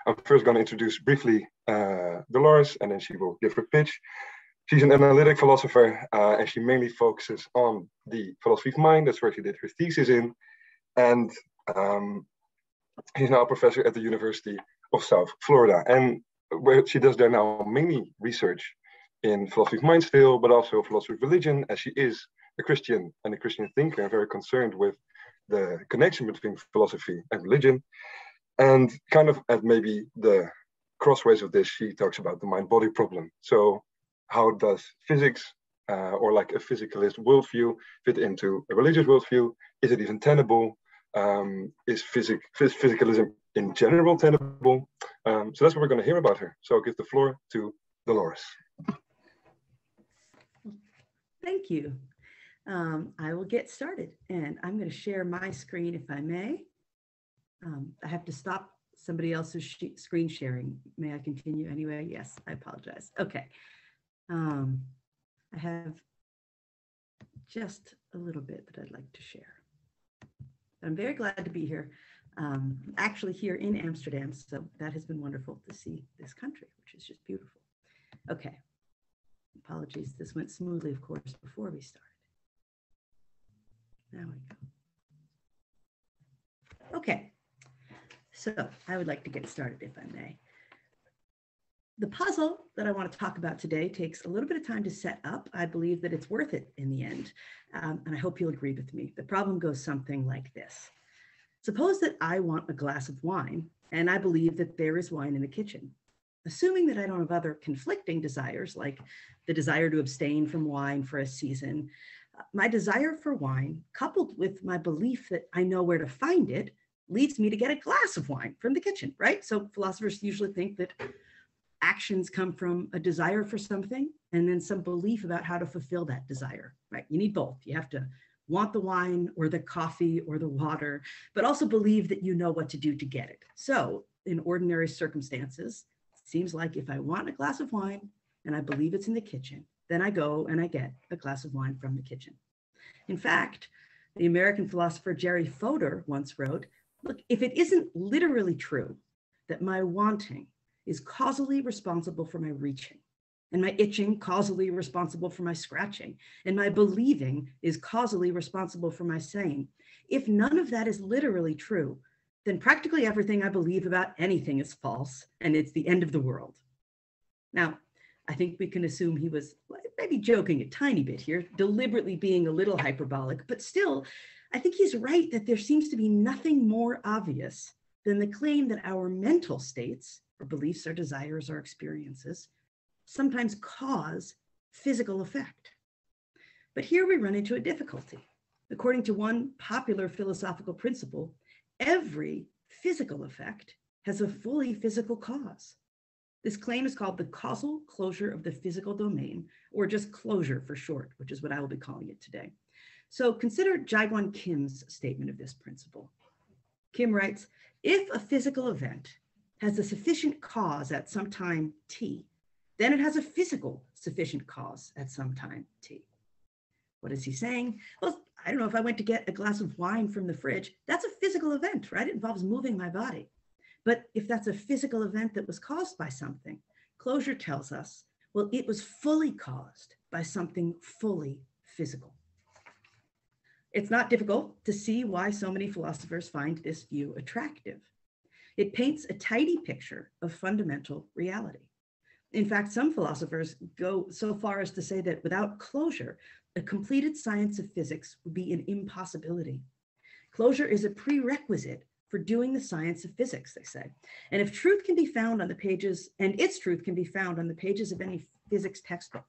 I'm first going to introduce briefly Dolores, and then she will give her pitch. She's an analytic philosopher, and she mainly focuses on the philosophy of mind. That's where she did her thesis in. And she's now a professor at the University of South Florida. And where she does there now mainly research in philosophy of mind still, but also philosophy of religion, as she is a Christian and a Christian thinker, and very concerned with the connection between philosophy and religion. And kind of at maybe the crossways of this, she talks about the mind-body problem. So how does physics or like a physicalist worldview fit into a religious worldview? Is it even tenable? Is physicalism in general tenable? So that's what we're going to hear about her. So I'll give the floor to Dolores. Thank you. I will get started, and I'm going to share my screen if I may. I have to stop somebody else's screen sharing. May I continue anyway? Yes, I apologize. Okay. I have just a little bit that I'd like to share. I'm very glad to be here. Actually here in Amsterdam, so that has been wonderful to see this country, which is just beautiful. Okay. Apologies, this went smoothly, of course, before we started. There we go. Okay, so I would like to get started if I may. The puzzle that I want to talk about today takes a little bit of time to set up. I believe that it's worth it in the end, and I hope you'll agree with me. The problem goes something like this. Suppose that I want a glass of wine, and I believe that there is wine in the kitchen. Assuming that I don't have other conflicting desires, like the desire to abstain from wine for a season, my desire for wine, coupled with my belief that I know where to find it, leads me to get a glass of wine from the kitchen, right? So philosophers usually think that actions come from a desire for something and then some belief about how to fulfill that desire, right? You need both. You have to want the wine or the coffee or the water, but also believe that you know what to do to get it. So in ordinary circumstances, it seems like if I want a glass of wine and I believe it's in the kitchen, then I go and I get a glass of wine from the kitchen. In fact, the American philosopher Jerry Fodor once wrote, look, if it isn't literally true that my wanting is causally responsible for my reaching, and my itching causally responsible for my scratching, and my believing is causally responsible for my saying, if none of that is literally true, then practically everything I believe about anything is false, and it's the end of the world. Now, I think we can assume he was maybe joking a tiny bit here, deliberately being a little hyperbolic, but still, I think he's right that there seems to be nothing more obvious than the claim that our mental states, or beliefs, or desires, or experiences, sometimes cause physical effect. But here we run into a difficulty. According to one popular philosophical principle, every physical effect has a fully physical cause. This claim is called the causal closure of the physical domain, or just closure for short, which is what I will be calling it today. So consider Jaegwon Kim's statement of this principle. Kim writes, if a physical event has a sufficient cause at some time t, then it has a physical sufficient cause at some time t. What is he saying? Well, I don't know, if I went to get a glass of wine from the fridge, that's a physical event, right? It involves moving my body. But if that's a physical event that was caused by something, closure tells us, well, it was fully caused by something fully physical. It's not difficult to see why so many philosophers find this view attractive. It paints a tidy picture of fundamental reality. In fact, some philosophers go so far as to say that without closure, a completed science of physics would be an impossibility. Closure is a prerequisite for doing the science of physics, they say. And if truth can be found on the pages, and its truth can be found on the pages of any physics textbook,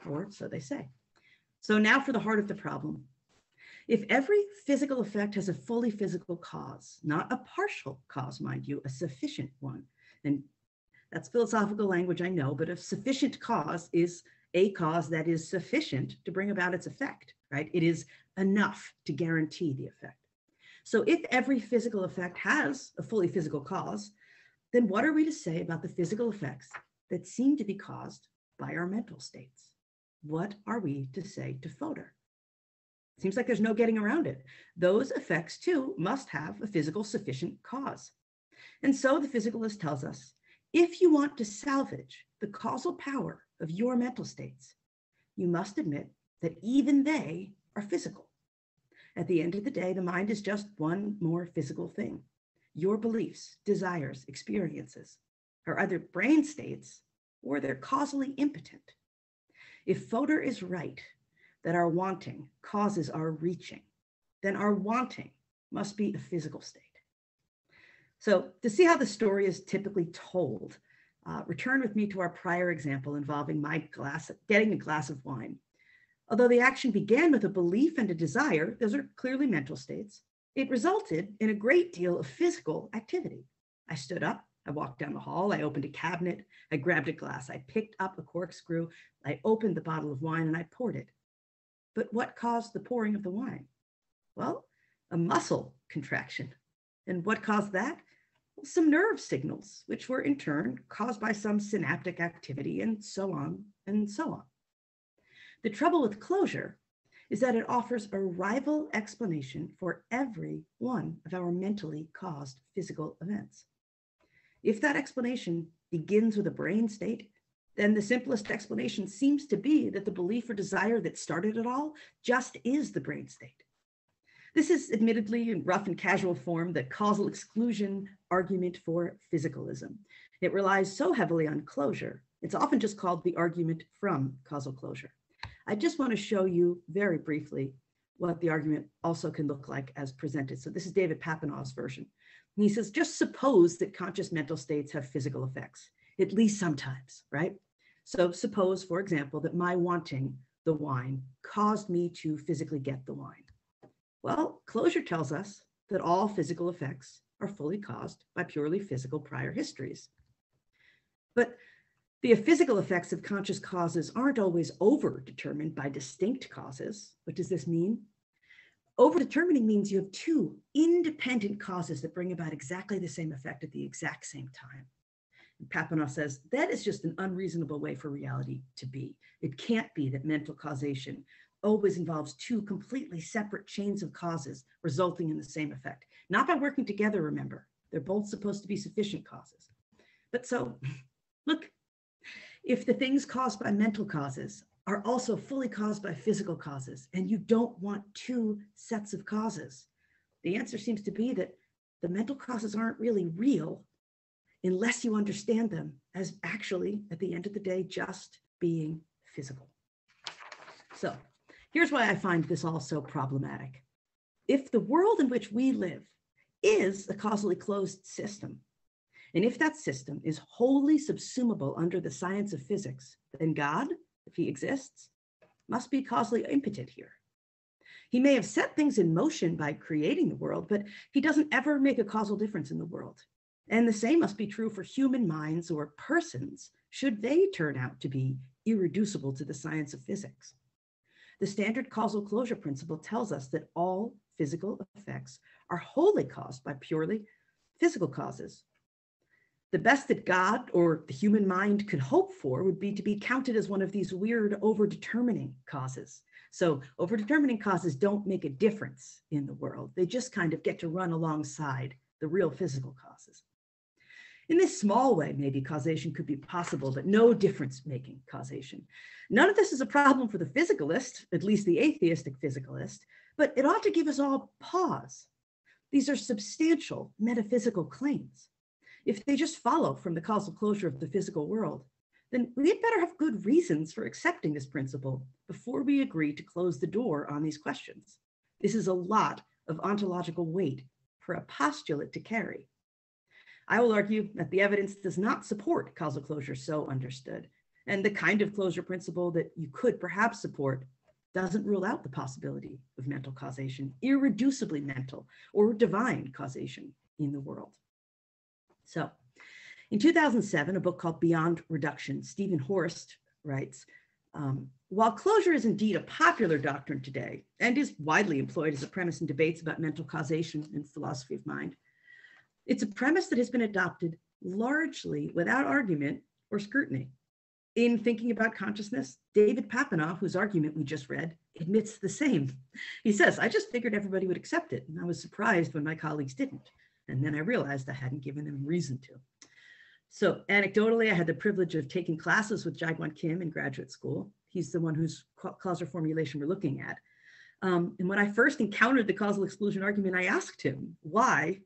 or so they say. So now for the heart of the problem. If every physical effect has a fully physical cause, not a partial cause, mind you, a sufficient one, and that's philosophical language, I know, but a sufficient cause is a cause that is sufficient to bring about its effect, right? It is enough to guarantee the effect. So if every physical effect has a fully physical cause, then what are we to say about the physical effects that seem to be caused by our mental states? What are we to say to Fodor? Seems like there's no getting around it. Those effects too must have a physical sufficient cause. And so the physicalist tells us, if you want to salvage the causal power of your mental states, you must admit that even they are physical. At the end of the day, the mind is just one more physical thing. Your beliefs, desires, experiences are either brain states or they're causally impotent. If Fodor is right that our wanting causes our reaching, then our wanting must be a physical state. So to see how the story is typically told, return with me to our prior example involving getting a glass of wine. Although the action began with a belief and a desire, those are clearly mental states, it resulted in a great deal of physical activity. I stood up, I walked down the hall, I opened a cabinet, I grabbed a glass, I picked up a corkscrew, I opened the bottle of wine and I poured it. But what caused the pouring of the wine? Well, a muscle contraction. And what caused that? Well, some nerve signals, which were in turn caused by some synaptic activity and so on and so on. The trouble with closure is that it offers a rival explanation for every one of our mentally caused physical events. If that explanation begins with a brain state, then the simplest explanation seems to be that the belief or desire that started it all just is the brain state. This is admittedly in rough and casual form the causal exclusion argument for physicalism. It relies so heavily on closure, it's often just called the argument from causal closure. I just want to show you very briefly what the argument also can look like as presented. So this is David Papineau's version. And he says, just suppose that conscious mental states have physical effects, at least sometimes, right? So suppose, for example, that my wanting the wine caused me to physically get the wine. Well, closure tells us that all physical effects are fully caused by purely physical prior histories. But the physical effects of conscious causes aren't always over-determined by distinct causes. What does this mean? Over-determining means you have two independent causes that bring about exactly the same effect at the exact same time. And Papineau says that is just an unreasonable way for reality to be. It can't be that mental causation always involves two completely separate chains of causes resulting in the same effect. Not by working together, remember. They're both supposed to be sufficient causes. But so, look, if the things caused by mental causes are also fully caused by physical causes, and you don't want two sets of causes, the answer seems to be that the mental causes aren't really real unless you understand them as actually, at the end of the day, just being physical. So here's why I find this all so problematic. If the world in which we live is a causally closed system, and if that system is wholly subsumable under the science of physics, then God, if he exists, must be causally impotent here. He may have set things in motion by creating the world, but he doesn't ever make a causal difference in the world. And the same must be true for human minds or persons, should they turn out to be irreducible to the science of physics. The standard causal closure principle tells us that all physical effects are wholly caused by purely physical causes. The best that God or the human mind could hope for would be to be counted as one of these weird overdetermining causes. So overdetermining causes don't make a difference in the world. They just kind of get to run alongside the real physical causes. In this small way, maybe causation could be possible, but no difference-making causation. None of this is a problem for the physicalist, at least the atheistic physicalist, but it ought to give us all pause. These are substantial metaphysical claims. If they just follow from the causal closure of the physical world, then we'd better have good reasons for accepting this principle before we agree to close the door on these questions. This is a lot of ontological weight for a postulate to carry. I will argue that the evidence does not support causal closure so understood, and the kind of closure principle that you could perhaps support doesn't rule out the possibility of mental causation, irreducibly mental or divine causation in the world. So, in 2007, a book called Beyond Reduction, Stephen Horst writes, while closure is indeed a popular doctrine today and is widely employed as a premise in debates about mental causation and philosophy of mind, it's a premise that has been adopted largely without argument or scrutiny. In thinking about consciousness, David Papineau, whose argument we just read, admits the same. He says, I just figured everybody would accept it, and I was surprised when my colleagues didn't. And then I realized I hadn't given them reason to. So anecdotally, I had the privilege of taking classes with Jae-Gwon Kim in graduate school. He's the one whose causal formulation we're looking at. And when I first encountered the causal exclusion argument, I asked him why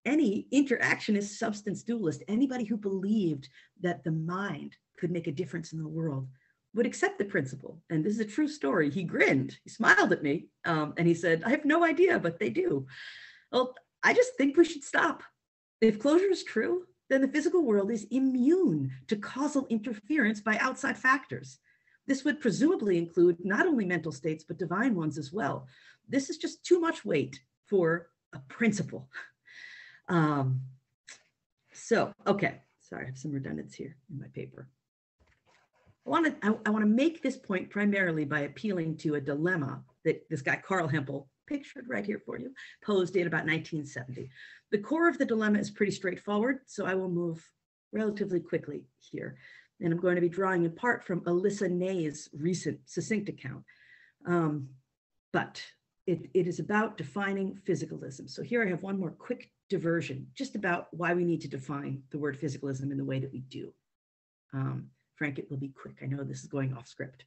any interactionist substance dualist, anybody who believed that the mind could make a difference in the world, would accept the principle. And this is a true story. He grinned, he smiled at me, and he said, I have no idea, but they do. Well, I just think we should stop. If closure is true, then the physical world is immune to causal interference by outside factors. This would presumably include not only mental states, but divine ones as well. This is just too much weight for a principle. Okay, sorry, I have some redundancy here in my paper. I want to make this point primarily by appealing to a dilemma that this guy, Carl Hempel, pictured right here for you, posed in about 1970. The core of the dilemma is pretty straightforward, so I will move relatively quickly here. And I'm going to be drawing in part from Alyssa Ney's recent succinct account. But it is about defining physicalism. So here I have one more quick diversion, just about why we need to define the word physicalism in the way that we do. Frank, it will be quick. I know this is going off script.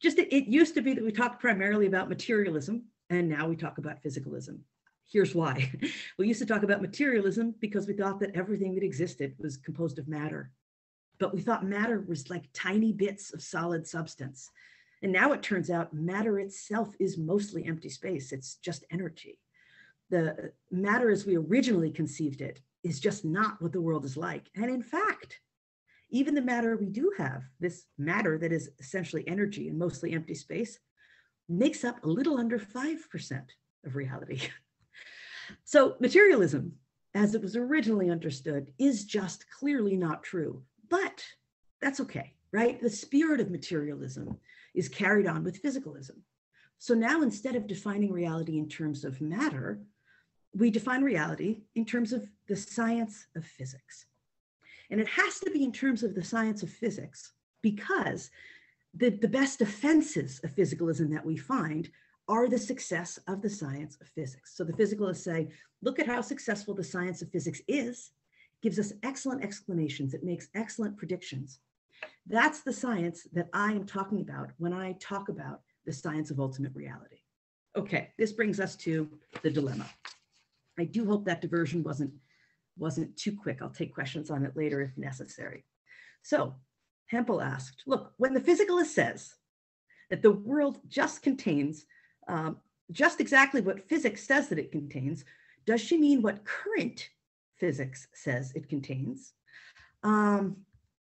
It used to be that we talked primarily about materialism, and now we talk about physicalism. Here's why. We used to talk about materialism because we thought that everything that existed was composed of matter. But we thought matter was like tiny bits of solid substance. And now it turns out matter itself is mostly empty space. It's just energy. The matter as we originally conceived it is just not what the world is like. And in fact, even the matter we do have, this matter that is essentially energy and mostly empty space, makes up a little under 5% of reality. So materialism, as it was originally understood, is just clearly not true. But that's okay, right? The spirit of materialism is carried on with physicalism. So now instead of defining reality in terms of matter, we define reality in terms of the science of physics. And it has to be in terms of the science of physics because the best defenses of physicalism that we find are the success of the science of physics. So the physicalists say, look at how successful the science of physics is, gives us excellent explanations, it makes excellent predictions. That's the science that I am talking about when I talk about the science of ultimate reality. Okay, this brings us to the dilemma. I do hope that diversion wasn't too quick. I'll take questions on it later if necessary. So Hempel asked, look, when the physicalist says that the world just contains just exactly what physics says that it contains, does she mean what current physics says it contains,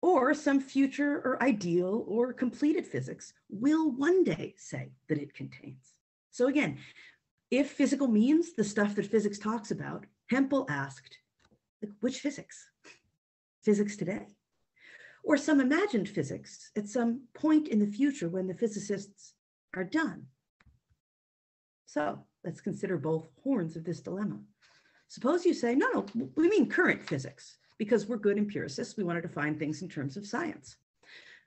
or some future or ideal or completed physics will one day say that it contains? So again, if physical means the stuff that physics talks about, Hempel asked, which physics? Physics today? Or some imagined physics at some point in the future when the physicists are done? So let's consider both horns of this dilemma. Suppose you say, no, we mean current physics because we're good empiricists. We want to define things in terms of science.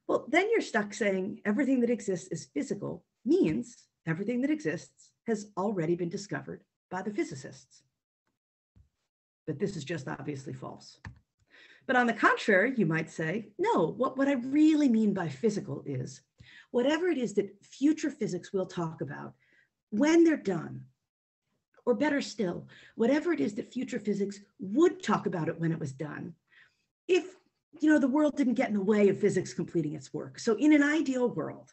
Well, then you're stuck saying everything that exists is physical means everything that exists has already been discovered by the physicists. But this is just obviously false. But on the contrary, you might say, no, what I really mean by physical is whatever it is that future physics will talk about when they're done, or better still, whatever it is that future physics would talk about it when it was done, if the world didn't get in the way of physics completing its work. So in an ideal world,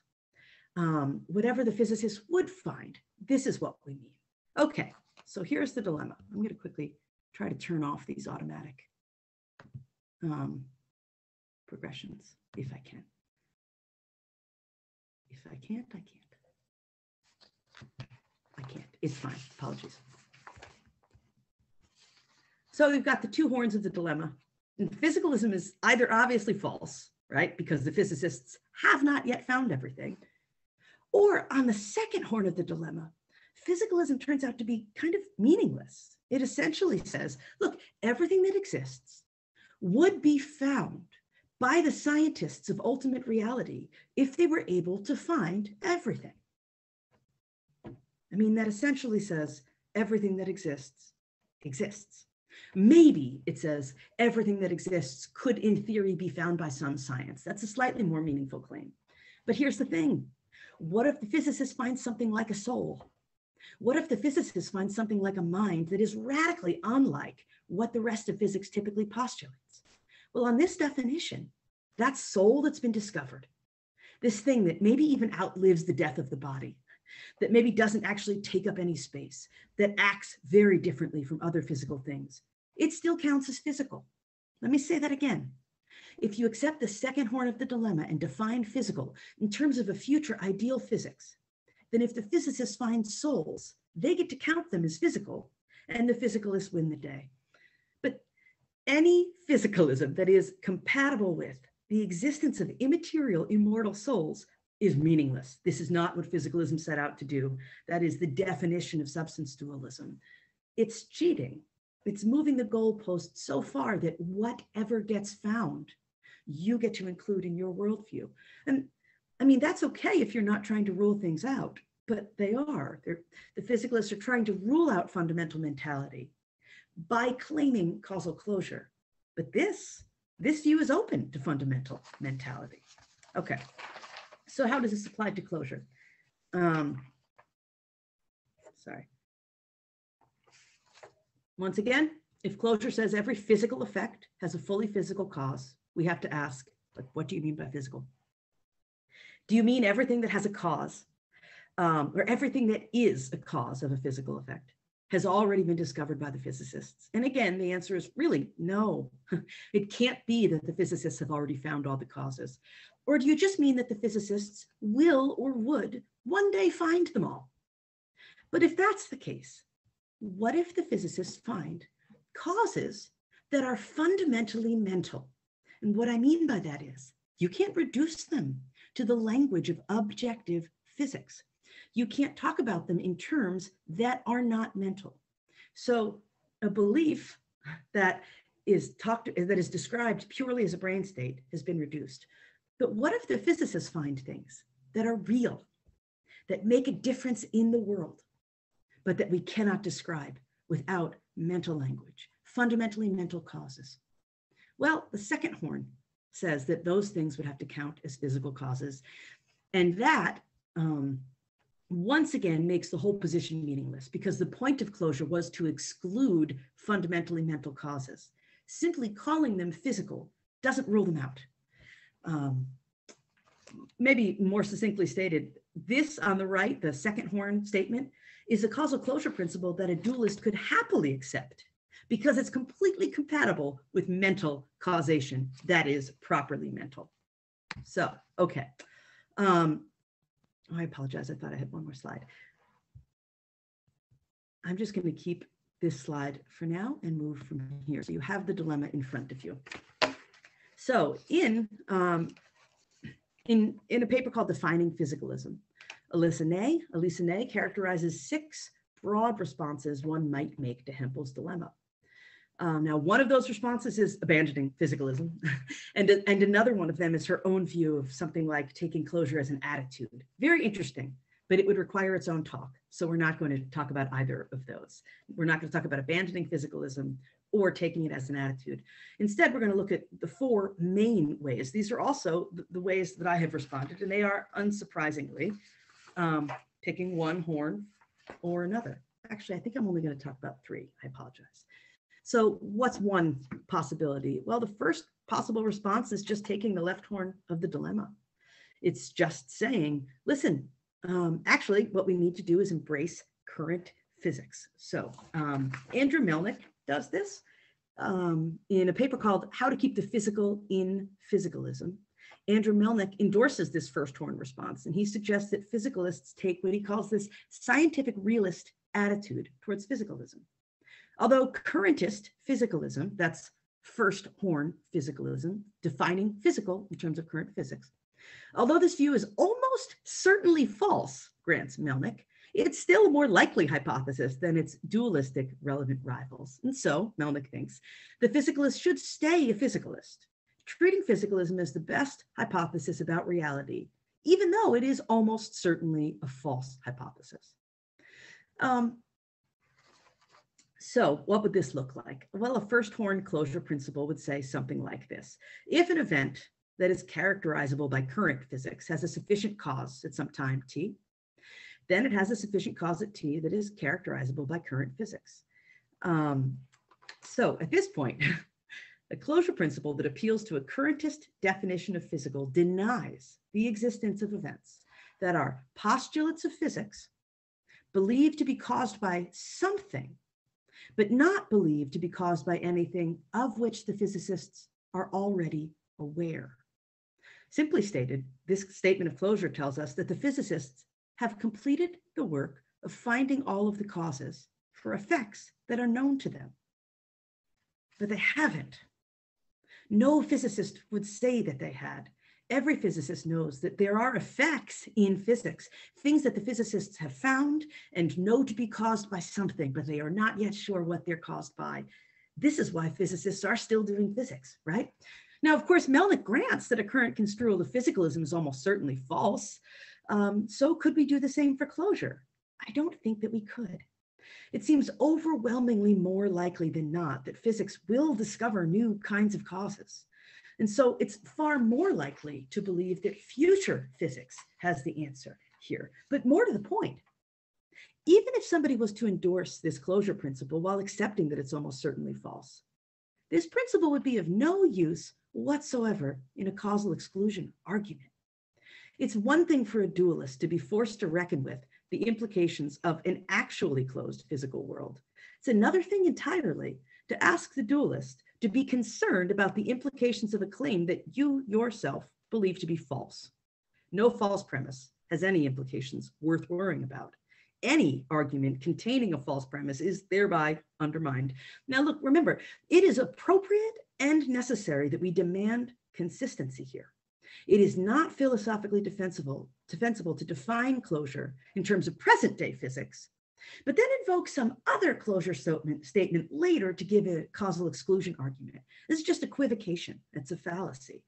whatever the physicists would find, this is what we mean. Okay, so here's the dilemma. I'm going to quickly try to turn off these automatic progressions if I can. If I can't, I can't. I can't. It's fine. Apologies. So we've got the two horns of the dilemma. And physicalism is either obviously false, right? Because the physicists have not yet found everything. Or on the second horn of the dilemma, physicalism turns out to be kind of meaningless. It essentially says, look, everything that exists would be found by the scientists of ultimate reality if they were able to find everything. I mean, that essentially says everything that exists exists. Maybe, it says, everything that exists could in theory be found by some science. That's a slightly more meaningful claim. But here's the thing. What if the physicist finds something like a soul? What if the physicist finds something like a mind that is radically unlike what the rest of physics typically postulates? Well, on this definition, that soul that's been discovered, this thing that maybe even outlives the death of the body, that maybe doesn't actually take up any space, that acts very differently from other physical things, it still counts as physical. Let me say that again. If you accept the second horn of the dilemma and define physical in terms of a future ideal physics, then if the physicists find souls, they get to count them as physical, and the physicalists win the day. But any physicalism that is compatible with the existence of immaterial, immortal souls is meaningless. This is not what physicalism set out to do. That is the definition of substance dualism. It's cheating. It's moving the goalpost so far that whatever gets found, you get to include in your worldview. And I mean, that's okay if you're not trying to rule things out, but they are. The physicalists are trying to rule out fundamental mentality by claiming causal closure. But this view is open to fundamental mentality. Okay, so how does this apply to closure? Once again, if closure says every physical effect has a fully physical cause, we have to ask, like, what do you mean by physical? Do you mean everything that has a cause, or everything that is a cause of a physical effect has already been discovered by the physicists? And again, the answer is really no. It can't be that the physicists have already found all the causes. Or do you just mean that the physicists will or would one day find them all? But if that's the case, what if the physicists find causes that are fundamentally mental? And what I mean by that is, you can't reduce them to the language of objective physics. You can't talk about them in terms that are not mental. So a belief that is described purely as a brain state has been reduced. But what if the physicists find things that are real, that make a difference in the world, but that we cannot describe without mental language, fundamentally mental causes? Well, the second horn says that those things would have to count as physical causes. And that, once again, makes the whole position meaningless, because the point of closure was to exclude fundamentally mental causes. Simply calling them physical doesn't rule them out. Maybe more succinctly stated, this on the right, the second horn statement, is a causal closure principle that a dualist could happily accept, because it's completely compatible with mental causation that is properly mental. So, okay. I apologize, I thought I had one more slide. I'm just going to keep this slide for now and move from here. So you have the dilemma in front of you. So in a paper called Defining Physicalism, Elisa Ney characterizes 6 broad responses one might make to Hempel's dilemma. Now, one of those responses is abandoning physicalism, and another one of them is her own view of something like taking closure as an attitude. Very interesting, but it would require its own talk. So we're not going to talk about either of those. We're not going to talk about abandoning physicalism or taking it as an attitude. Instead, we're going to look at the 4 main ways. These are also the ways that I have responded, and they are, unsurprisingly, picking one horn or another. Actually, I think I'm only going to talk about 3. I apologize. So what's one possibility? Well, the first possible response is just taking the left horn of the dilemma. It's just saying, listen, actually, what we need to do is embrace current physics. So Andrew Melnick does this in a paper called How to Keep the Physical in Physicalism. Andrew Melnick endorses this first horn response, and he suggests that physicalists take what he calls this scientific realist attitude towards physicalism. Although currentist physicalism, that's first horn physicalism, defining physical in terms of current physics, although this view is almost certainly false, grants Melnick, it's still a more likely hypothesis than its dualistic relevant rivals. And so, Melnick thinks, the physicalist should stay a physicalist, treating physicalism as the best hypothesis about reality, even though it is almost certainly a false hypothesis. So what would this look like? Well, a first horn closure principle would say something like this. If an event that is characterizable by current physics has a sufficient cause at some time t, then it has a sufficient cause at t that is characterizable by current physics. So at this point, a closure principle that appeals to a currentist definition of physical denies the existence of events that are postulates of physics believed to be caused by something, but not believed to be caused by anything of which the physicists are already aware. Simply stated, this statement of closure tells us that the physicists have completed the work of finding all of the causes for effects that are known to them. But they haven't. No physicist would say that they had. Every physicist knows that there are effects in physics, things that the physicists have found and know to be caused by something, but they are not yet sure what they're caused by. This is why physicists are still doing physics, right? Now, of course, Melnick grants that a current construal of physicalism is almost certainly false. So could we do the same for closure? I don't think that we could. It seems overwhelmingly more likely than not that physics will discover new kinds of causes. And so it's far more likely to believe that future physics has the answer here. But more to the point, even if somebody was to endorse this closure principle while accepting that it's almost certainly false, this principle would be of no use whatsoever in a causal exclusion argument. It's one thing for a dualist to be forced to reckon with the implications of an actually closed physical world. It's another thing entirely to ask the dualist to be concerned about the implications of a claim that you yourself believe to be false. No false premise has any implications worth worrying about. Any argument containing a false premise is thereby undermined. Now, look, remember, it is appropriate and necessary that we demand consistency here. It is not philosophically defensible to define closure in terms of present day physics, but then invoke some other closure statement later to give a causal exclusion argument. This is just equivocation. It's a fallacy.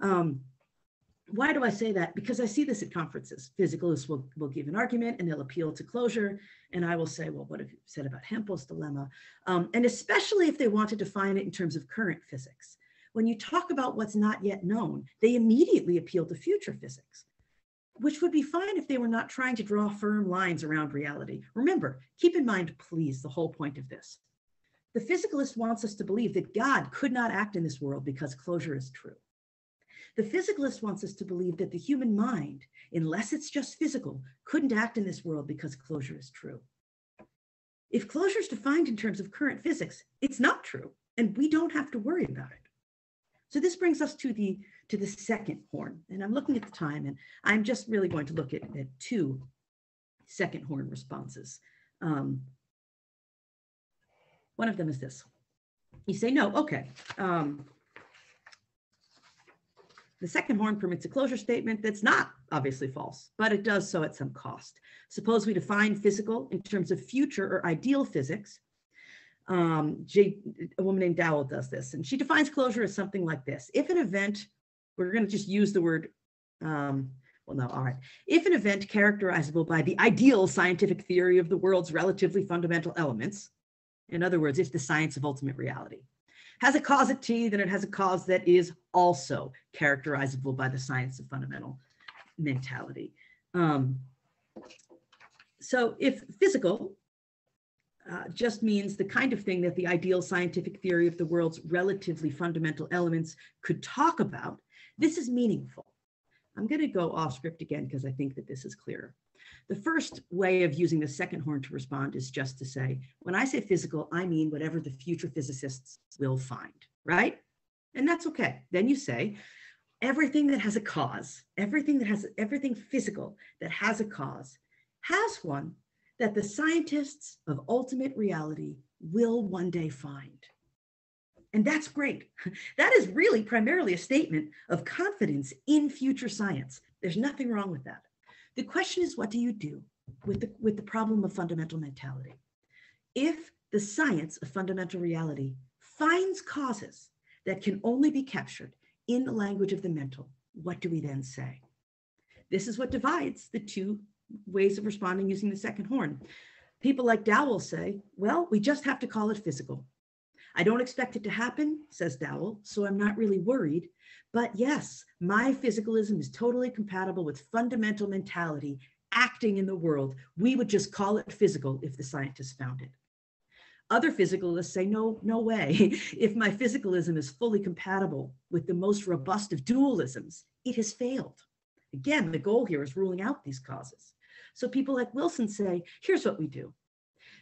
Why do I say that? Because I see this at conferences. Physicalists will give an argument and they'll appeal to closure. And I will say, well, what have you said about Hempel's dilemma? And especially if they want to define it in terms of current physics. When you talk about what's not yet known, they immediately appeal to future physics, which would be fine if they were not trying to draw firm lines around reality. Remember, keep in mind, please, the whole point of this. The physicalist wants us to believe that God could not act in this world because closure is true. The physicalist wants us to believe that the human mind, unless it's just physical, couldn't act in this world because closure is true. If closure is defined in terms of current physics, it's not true, and we don't have to worry about it. So this brings us to the second horn, and I'm looking at the time, and I'm just really going to look at two second horn responses. One of them is this. You say, no, okay. The second horn permits a closure statement that's not obviously false, but it does so at some cost. Suppose we define physical in terms of future or ideal physics. A woman named Dowell does this, and she defines closure as something like this. If an event, we're going to just use the word, if an event characterizable by the ideal scientific theory of the world's relatively fundamental elements, in other words, if the science of ultimate reality, has a cause at T, then it has a cause that is also characterizable by the science of fundamental mentality. So if physical just means the kind of thing that the ideal scientific theory of the world's relatively fundamental elements could talk about, this is meaningful. I'm going to go off script again because I think that this is clearer. The first way of using the second horn to respond is just to say, when I say physical, I mean whatever the future physicists will find, right? And that's okay. Then you say, everything that has a cause, everything physical that has a cause, has one that the scientists of ultimate reality will one day find. And that's great. That is really primarily a statement of confidence in future science. There's nothing wrong with that. The question is, what do you do with the problem of fundamental mentality? If the science of fundamental reality finds causes that can only be captured in the language of the mental, what do we then say? This is what divides the two ways of responding using the second horn. People like Dowell say, well, we just have to call it physical. I don't expect it to happen, says Dowell, so I'm not really worried. But yes, my physicalism is totally compatible with fundamental mentality acting in the world. We would just call it physical if the scientists found it. Other physicalists say, no way. If my physicalism is fully compatible with the most robust of dualisms, it has failed. Again, the goal here is ruling out these causes. So people like Wilson say, here's what we do.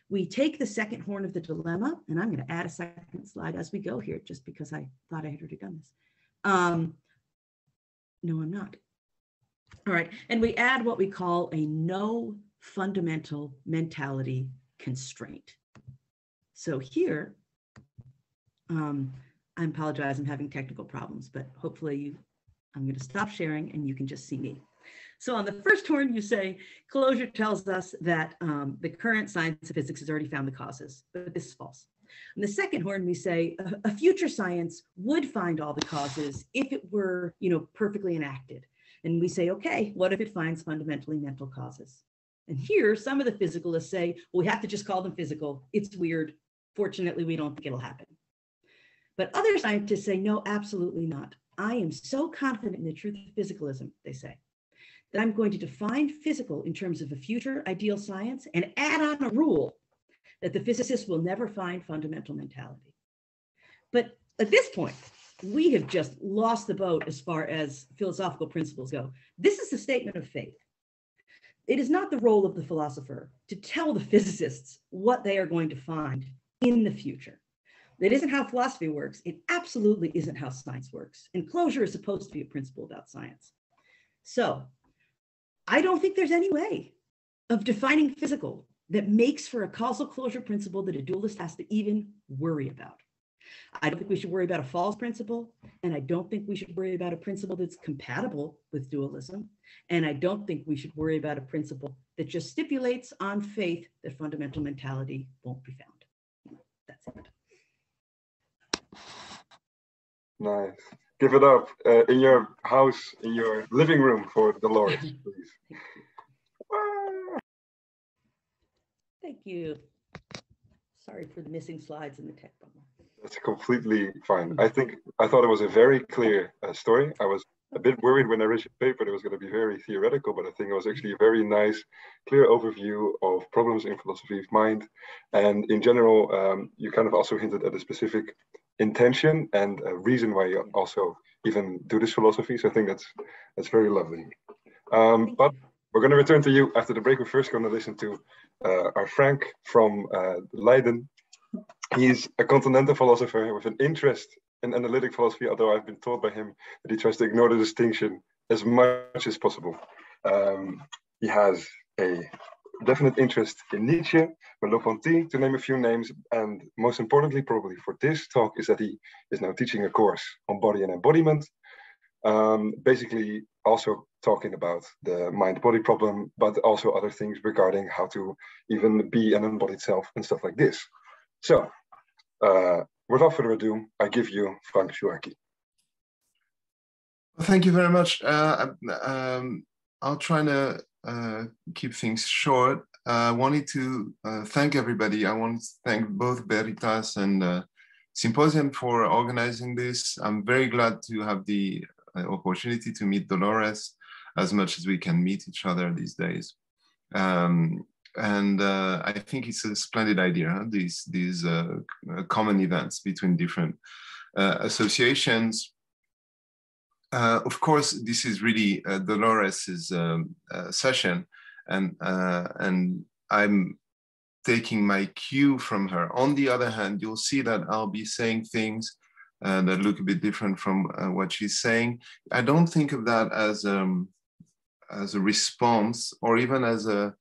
We take the second horn of the dilemma, and I'm going to add a second slide as we go here, just because I thought I had already done this. No, I'm not. All right, and we add what we call a no fundamental mentality constraint. So here, I apologize, I'm having technical problems, but hopefully I'm going to stop sharing and you can just see me. So on the first horn, you say, closure tells us that the current science of physics has already found the causes, but this is false. On the second horn, we say a future science would find all the causes if it were, perfectly enacted. And we say, okay, what if it finds fundamentally mental causes? And here, some of the physicalists say, well, we have to just call them physical. It's weird. Fortunately, we don't think it'll happen. But other scientists say, no, absolutely not. I am so confident in the truth of physicalism, they say, that I'm going to define physical in terms of a future ideal science and add on a rule that the physicists will never find fundamental mentality. But at this point, we have just lost the boat as far as philosophical principles go. This is a statement of faith. It is not the role of the philosopher to tell the physicists what they are going to find in the future. That isn't how philosophy works. It absolutely isn't how science works. And closure is supposed to be a principle about science. So I don't think there's any way of defining physical that makes for a causal closure principle that a dualist has to even worry about. I don't think we should worry about a false principle, and I don't think we should worry about a principle that's compatible with dualism, and I don't think we should worry about a principle that just stipulates on faith that fundamental mentality won't be found. That's it. Nice. Give it up in your house, in your living room for Dolores, please. Thank you. Sorry for the missing slides in the tech bubble. That's completely fine. I thought it was a very clear story. I was a bit worried when I read your paper that it was going to be very theoretical, but I think it was actually a very nice, clear overview of problems in philosophy of mind. And in general, you kind of also hinted at a specific intention and a reason why you also even do this philosophy. So I think that's very lovely. But we're going to return to you after the break. We're first going to listen to our Frank from Leiden. He's a continental philosopher with an interest in analytic philosophy, although I've been told by him that he tries to ignore the distinction as much as possible. He has a definite interest in Nietzsche, Merleau-Ponty, to name a few names, and most importantly, probably for this talk, is that he is now teaching a course on body and embodiment, basically also talking about the mind-body problem, but also other things regarding how to even be an embodied self and stuff like this. So, without further ado, I give you Frank Chouraqui. Thank you very much. I'll try to keep things short. I wanted to thank everybody. I want to thank both Veritas and Symposium for organizing this. I'm very glad to have the opportunity to meet Dolores as much as we can meet each other these days. And I think it's a splendid idea, huh? These common events between different associations. Of course, this is really Dolores's session, and I'm taking my cue from her. On the other hand, you'll see that I'll be saying things that look a bit different from what she's saying. I don't think of that as a response, or even as a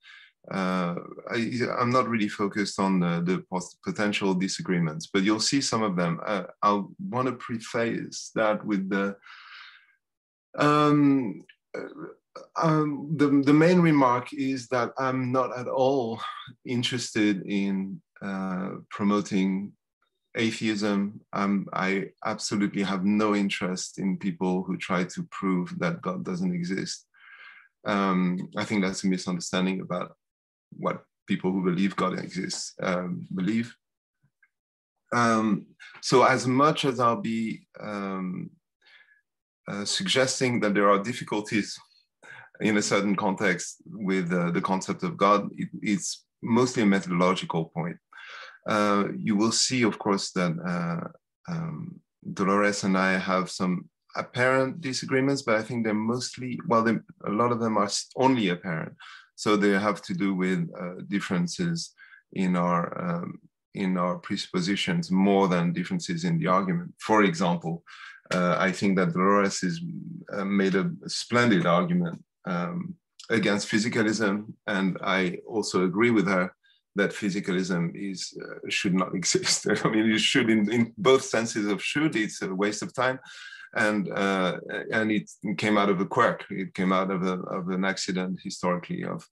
I'm not really focused on the potential disagreements, but you'll see some of them. I want to preface that with the main remark is that I'm not at all interested in promoting atheism. I absolutely have no interest in people who try to prove that God doesn't exist. I think that's a misunderstanding about what people who believe God exists believe. So as much as I'll be suggesting that there are difficulties in a certain context with the concept of God, it's mostly a methodological point. You will see, of course, that Dolores and I have some apparent disagreements, but I think they're mostly, well, a lot of them are only apparent. So they have to do with differences in our presuppositions more than differences in the argument. For example, I think that Dolores has made a splendid argument against physicalism, and I also agree with her that physicalism should not exist. I mean, it should in both senses of should. It's a waste of time, and it came out of a quirk. It came out of an accident historically of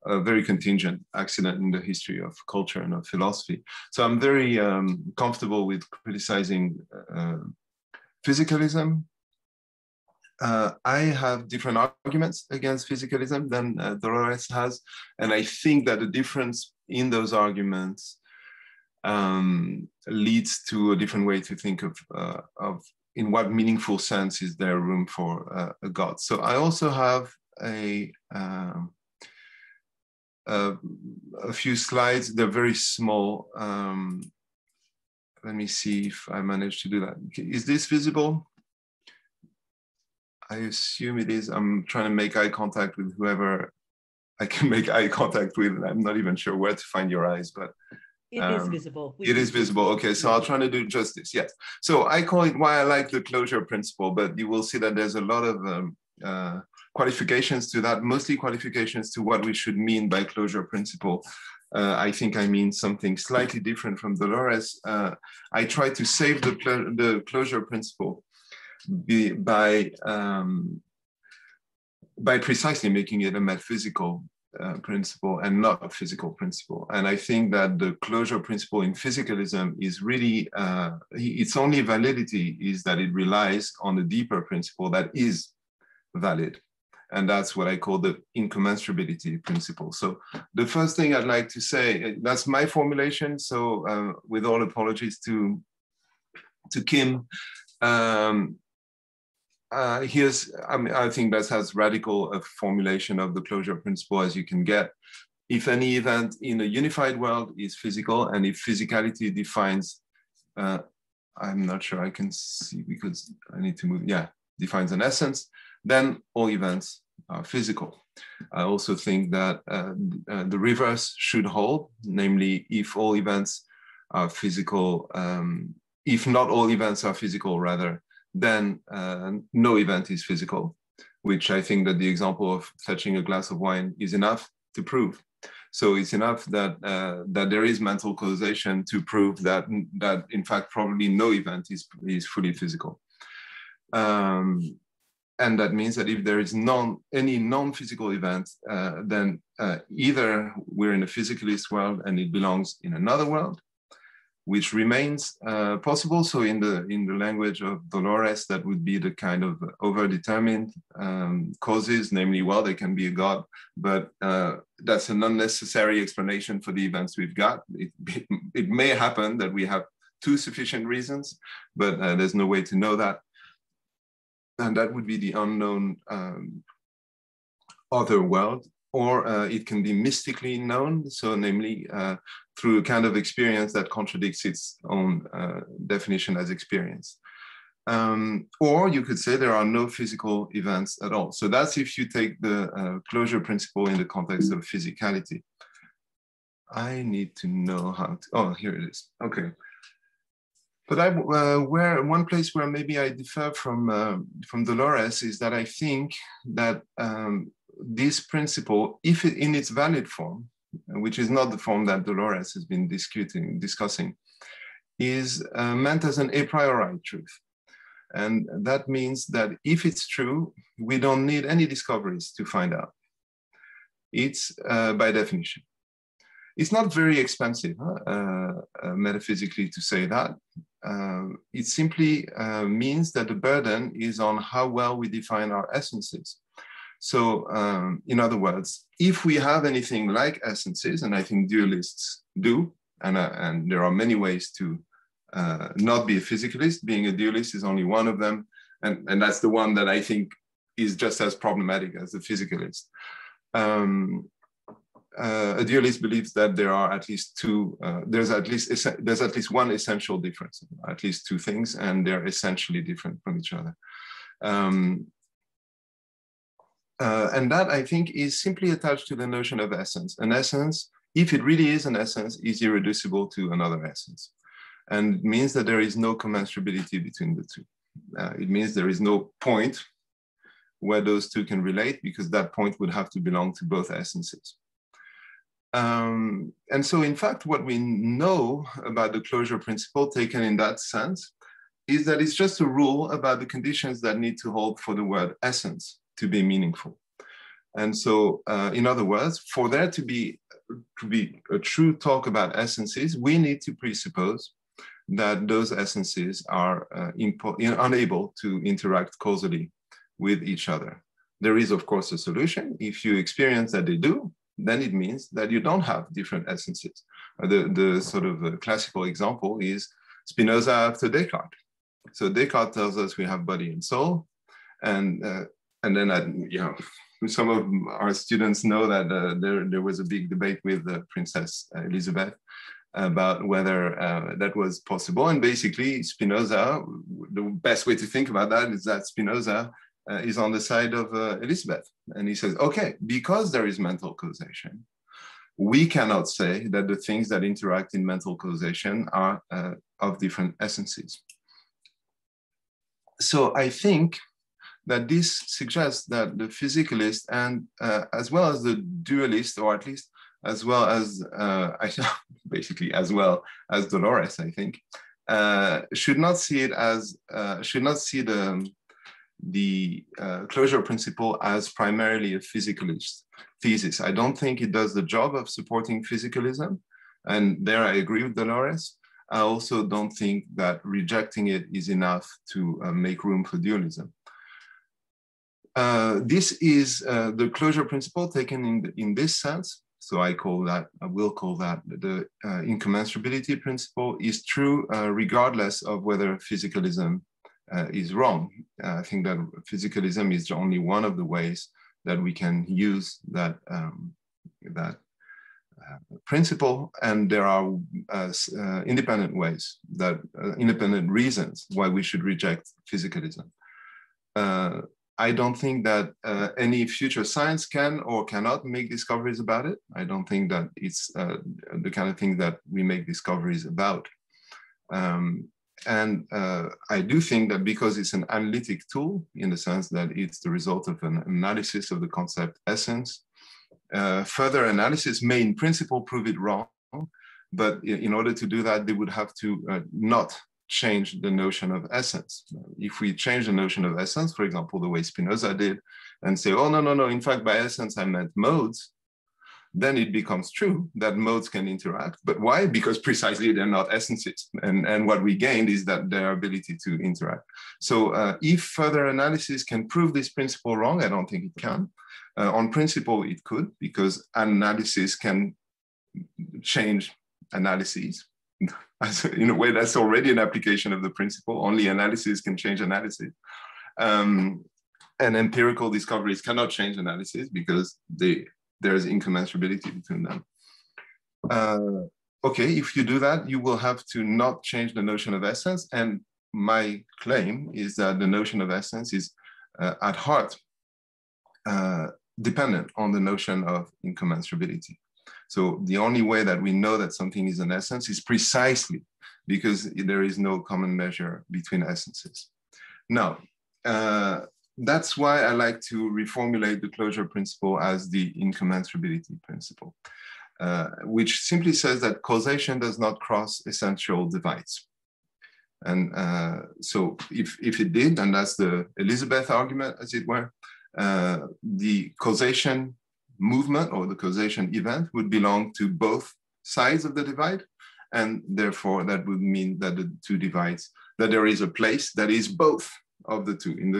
a very contingent accident in the history of culture and of philosophy. So I'm very comfortable with criticizing physicalism. I have different arguments against physicalism than Dolores has, and I think that the difference in those arguments leads to a different way to think of in what meaningful sense is there room for a God. So I also have a few slides. They're very small. Let me see if I managed to do that. Is this visible? I assume it is. I'm trying to make eye contact with whoever I can make eye contact with. I'm not even sure where to find your eyes, but it is visible. It is visible. Okay, so I'll try to do justice. Yes. So I call it why I like the closure principle, but you will see that there's a lot of qualifications to that, mostly qualifications to what we should mean by closure principle. I think I mean something slightly different from Dolores. I try to save the closure principle by precisely making it a metaphysical principle and not a physical principle. And I think that the closure principle in physicalism is really, its only validity is that it relies on a deeper principle that is valid. And that's what I call the incommenstrability principle. So the first thing I'd like to say, that's my formulation. So with all apologies to Kim, I think that's as radical a formulation of the closure principle as you can get. If any event in a unified world is physical, and if physicality defines, I'm not sure I can see because I need to move, yeah, defines an essence, then all events are physical. I also think that the reverse should hold, namely if all events are physical, if not all events are physical rather, then no event is physical, which I think that the example of touching a glass of wine is enough to prove. So it's enough that that there is mental causation to prove that in fact probably no event is fully physical. And that means that if there is any non-physical event, then either we're in a physicalist world and it belongs in another world, which remains possible. So in the language of Dolores, that would be the kind of overdetermined causes, namely, well, there can be a God, but that's an unnecessary explanation for the events we've got. It may happen that we have two sufficient reasons, but there's no way to know that. And that would be the unknown other world, or it can be mystically known, so namely through a kind of experience that contradicts its own definition as experience. Or you could say there are no physical events at all. So that's if you take the closure principle in the context of physicality. I need to know how to, oh, here it is, okay. But one place where maybe I differ from Dolores is that I think that this principle, if it, in its valid form, which is not the form that Dolores has been discussing, is meant as an a priori truth. And that means that if it's true, we don't need any discoveries to find out. It's by definition. It's not very expensive, metaphysically, to say that. It simply means that the burden is on how well we define our essences. So in other words, if we have anything like essences, and I think dualists do, and there are many ways to not be a physicalist, being a dualist is only one of them, and that's the one that I think is just as problematic as the physicalist. A dualist believes that there are at least two, there's at least one essential difference, at least two things, and they're essentially different from each other. And that, I think, is simply attached to the notion of essence. An essence, if it really is an essence, is irreducible to another essence. And it means that there is no commensurability between the two. It means there is no point where those two can relate, because that point would have to belong to both essences. And so, in fact, what we know about the closure principle, taken in that sense, is that it's just a rule about the conditions that need to hold for the word essence to be meaningful. And so, in other words, for there to be a true talk about essences, we need to presuppose that those essences are unable to interact causally with each other. There is, of course, a solution. If you experience that they do, then it means that you don't have different essences. The sort of classical example is Spinoza after Descartes. So Descartes tells us we have body and soul, and then you know, some of our students know that there was a big debate with Princess Elizabeth about whether that was possible. And basically, Spinoza, the best way to think about that is that Spinoza is on the side of Elizabeth. And he says, okay, because there is mental causation, we cannot say that the things that interact in mental causation are of different essences. So I think that this suggests that the physicalist and as well as the dualist, or at least as well as, basically as well as Dolores, I think, should not see it as, should not see the closure principle as primarily a physicalist thesis. I don't think it does the job of supporting physicalism. And there I agree with Dolores. I also don't think that rejecting it is enough to make room for dualism. This is the closure principle taken in this sense. So I will call that the incommenstrability principle is true regardless of whether physicalism is wrong. I think that physicalism is only one of the ways that we can use that, principle, and there are independent ways, independent reasons why we should reject physicalism. I don't think that any future science can or cannot make discoveries about it. I don't think that it's the kind of thing that we make discoveries about. And I do think that because it's an analytic tool, in the sense that it's the result of an analysis of the concept essence, further analysis may in principle prove it wrong, but in order to do that, they would have to not change the notion of essence. If we change the notion of essence, for example, the way Spinoza did, and say, oh, no, in fact, by essence, I meant modes, then it becomes true that modes can interact. But why? Because precisely they're not essences. And what we gained is that their ability to interact. So if further analysis can prove this principle wrong, I don't think it can. On principle, it could, because analysis can change analyses. In a way, that's already an application of the principle. Only analysis can change analysis. And empirical discoveries cannot change analysis because there's incommensurability between them. Okay, if you do that, you will have to not change the notion of essence. And my claim is that the notion of essence is at heart dependent on the notion of incommensurability. So the only way that we know that something is an essence is precisely because there is no common measure between essences. Now, that's why I like to reformulate the closure principle as the incommensurability principle, which simply says that causation does not cross essential divides. And so if it did, and that's the Elizabeth argument, as it were, the causation movement or the causation event would belong to both sides of the divide. And therefore, that would mean that the two divides, that there is a place that is both of the two in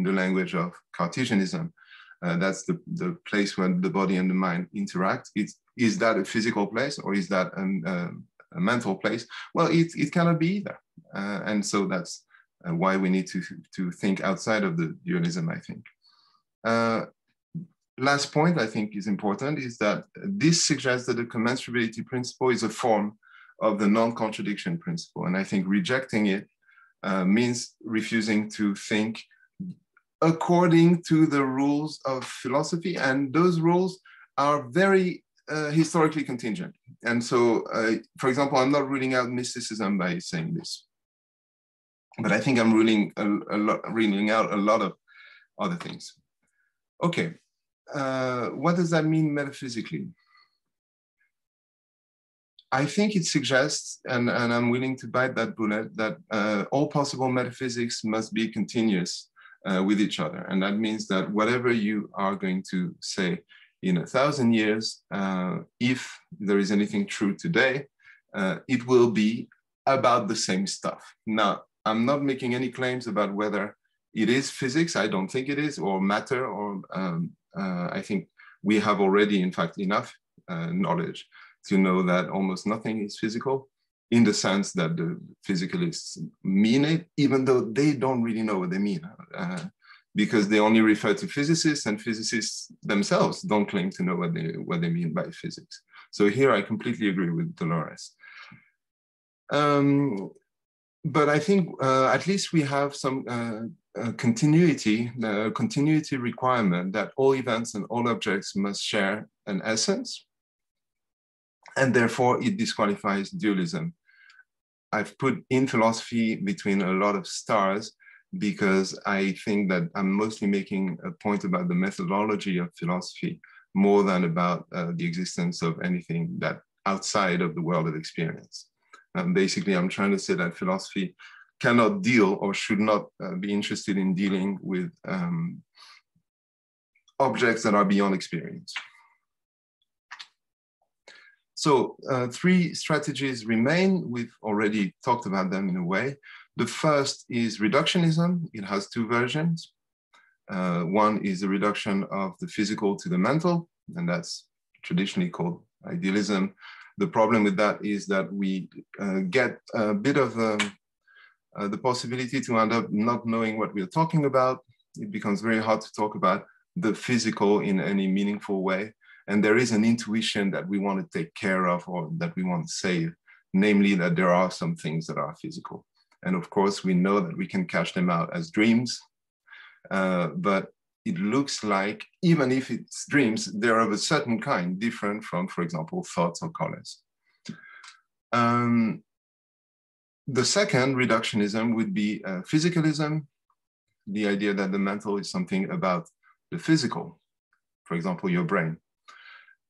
the language of Cartesianism. That's the place where the body and the mind interact. Is that a physical place or is that a mental place? Well, it cannot be either. And so that's why we need to think outside of the dualism, I think. Last point I think is important is that this suggests that the commenstrability principle is a form of the non-contradiction principle. And I think rejecting it means refusing to think according to the rules of philosophy. And those rules are very historically contingent. And so, for example, I'm not ruling out mysticism by saying this, but I think I'm ruling out a lot of other things. Okay, what does that mean metaphysically? I think it suggests, and I'm willing to bite that bullet, that all possible metaphysics must be continuous with each other. And that means that whatever you are going to say in 1,000 years, if there is anything true today, it will be about the same stuff. Now, I'm not making any claims about whether it is physics, I don't think it is, or matter, or I think we have already, in fact, enough knowledge to know that almost nothing is physical, in the sense that the physicalists mean it, even though they don't really know what they mean, because they only refer to physicists, and physicists themselves don't claim to know what they mean by physics. So here I completely agree with Dolores. But I think at least we have some continuity requirement that all events and all objects must share an essence, and therefore it disqualifies dualism. I've put in philosophy between a lot of stars because I think that I'm mostly making a point about the methodology of philosophy more than about the existence of anything that outside of the world of experience. Basically, I'm trying to say that philosophy cannot deal or should not be interested in dealing with objects that are beyond experience. So 3 strategies remain. We've already talked about them in a way. The first is reductionism. It has 2 versions. One is the reduction of the physical to the mental, and that's traditionally called idealism. The problem with that is that we get a bit of the possibility to end up not knowing what we're talking about. It becomes very hard to talk about the physical in any meaningful way. And there is an intuition that we want to take care of or that we want to save, namely that there are some things that are physical. And of course, we know that we can cash them out as dreams, but it looks like, even if it's dreams, they're of a certain kind, different from, for example, thoughts or colors. The second, reductionism, would be physicalism, the idea that the mental is something about the physical, for example, your brain.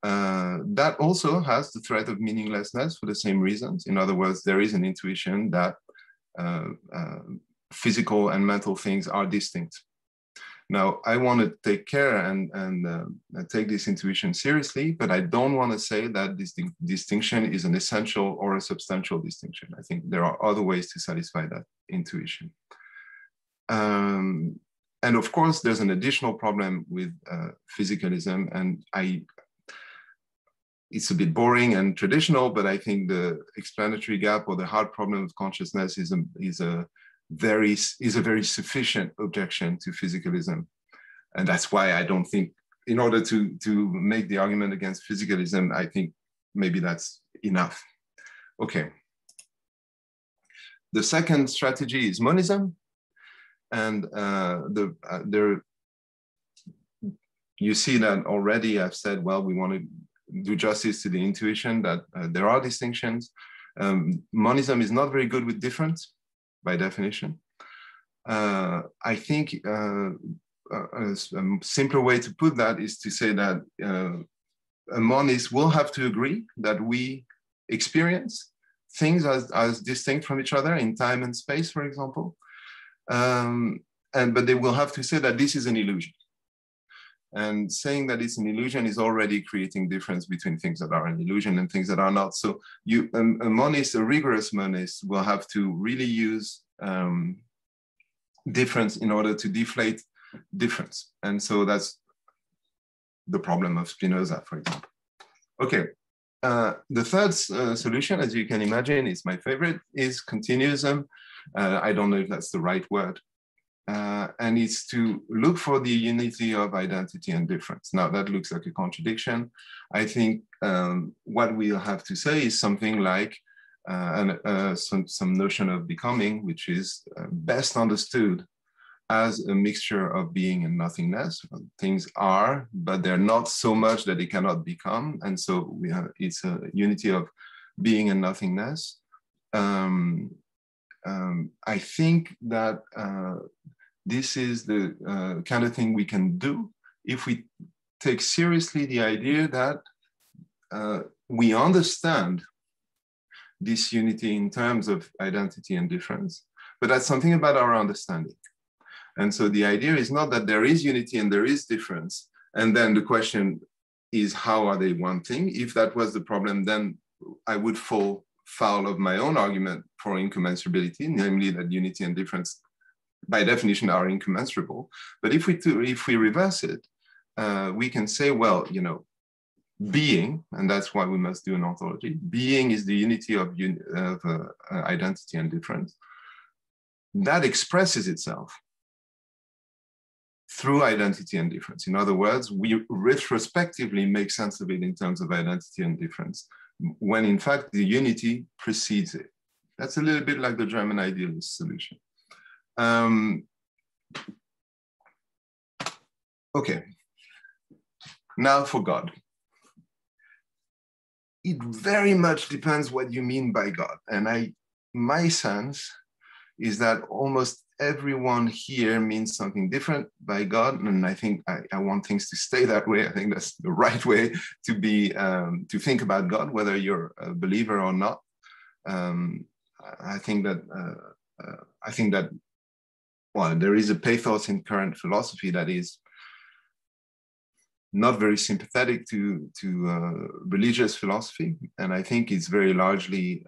That also has the threat of meaninglessness for the same reasons. In other words, there is an intuition that physical and mental things are distinct. Now, I want to take care and take this intuition seriously, but I don't want to say that this distinction is an essential or a substantial distinction. I think there are other ways to satisfy that intuition. And of course, there's an additional problem with physicalism, and it's a bit boring and traditional, but I think the explanatory gap or the hard problem of consciousness is a very sufficient objection to physicalism. And that's why I don't think, in order to make the argument against physicalism, I think maybe that's enough. Okay. The second strategy is monism. And you see that already I've said, well, we want to do justice to the intuition that there are distinctions. Monism is not very good with difference, by definition. I think a simpler way to put that is to say that a monist will have to agree that we experience things as distinct from each other in time and space, for example. But they will have to say that this is an illusion. And saying that it's an illusion is already creating difference between things that are an illusion and things that are not. So a monist, a rigorous monist, will have to really use difference in order to deflate difference. And so that's the problem of Spinoza, for example. Okay, the third solution, as you can imagine, is my favorite, is continuism. I don't know if that's the right word. And it's to look for the unity of identity and difference. Now, that looks like a contradiction. I think what we'll have to say is something like some notion of becoming, which is best understood as a mixture of being and nothingness. Things are, but they're not so much that they cannot become. And so it's a unity of being and nothingness. I think that this is the kind of thing we can do if we take seriously the idea that we understand this unity in terms of identity and difference, but that's something about our understanding. And so the idea is not that there is unity and there is difference, and then the question is, how are they one thing? If that was the problem, then I would fall foul of my own argument for incommensurability, namely that unity and difference by definition are incommensurable. But if we reverse it, we can say, well, you know, being, and that's why we must do an ontology, being is the unity of identity and difference. That expresses itself through identity and difference. In other words, we retrospectively make sense of it in terms of identity and difference, when in fact the unity precedes it. That's a little bit like the German idealist solution. Okay, now for God. It very much depends what you mean by God. And my sense is that almost everyone here means something different by God. And I think I want things to stay that way. I think that's the right way to be, to think about God, whether you're a believer or not. I think that, well, there is a pathos in current philosophy that is not very sympathetic to religious philosophy. And I think it's very largely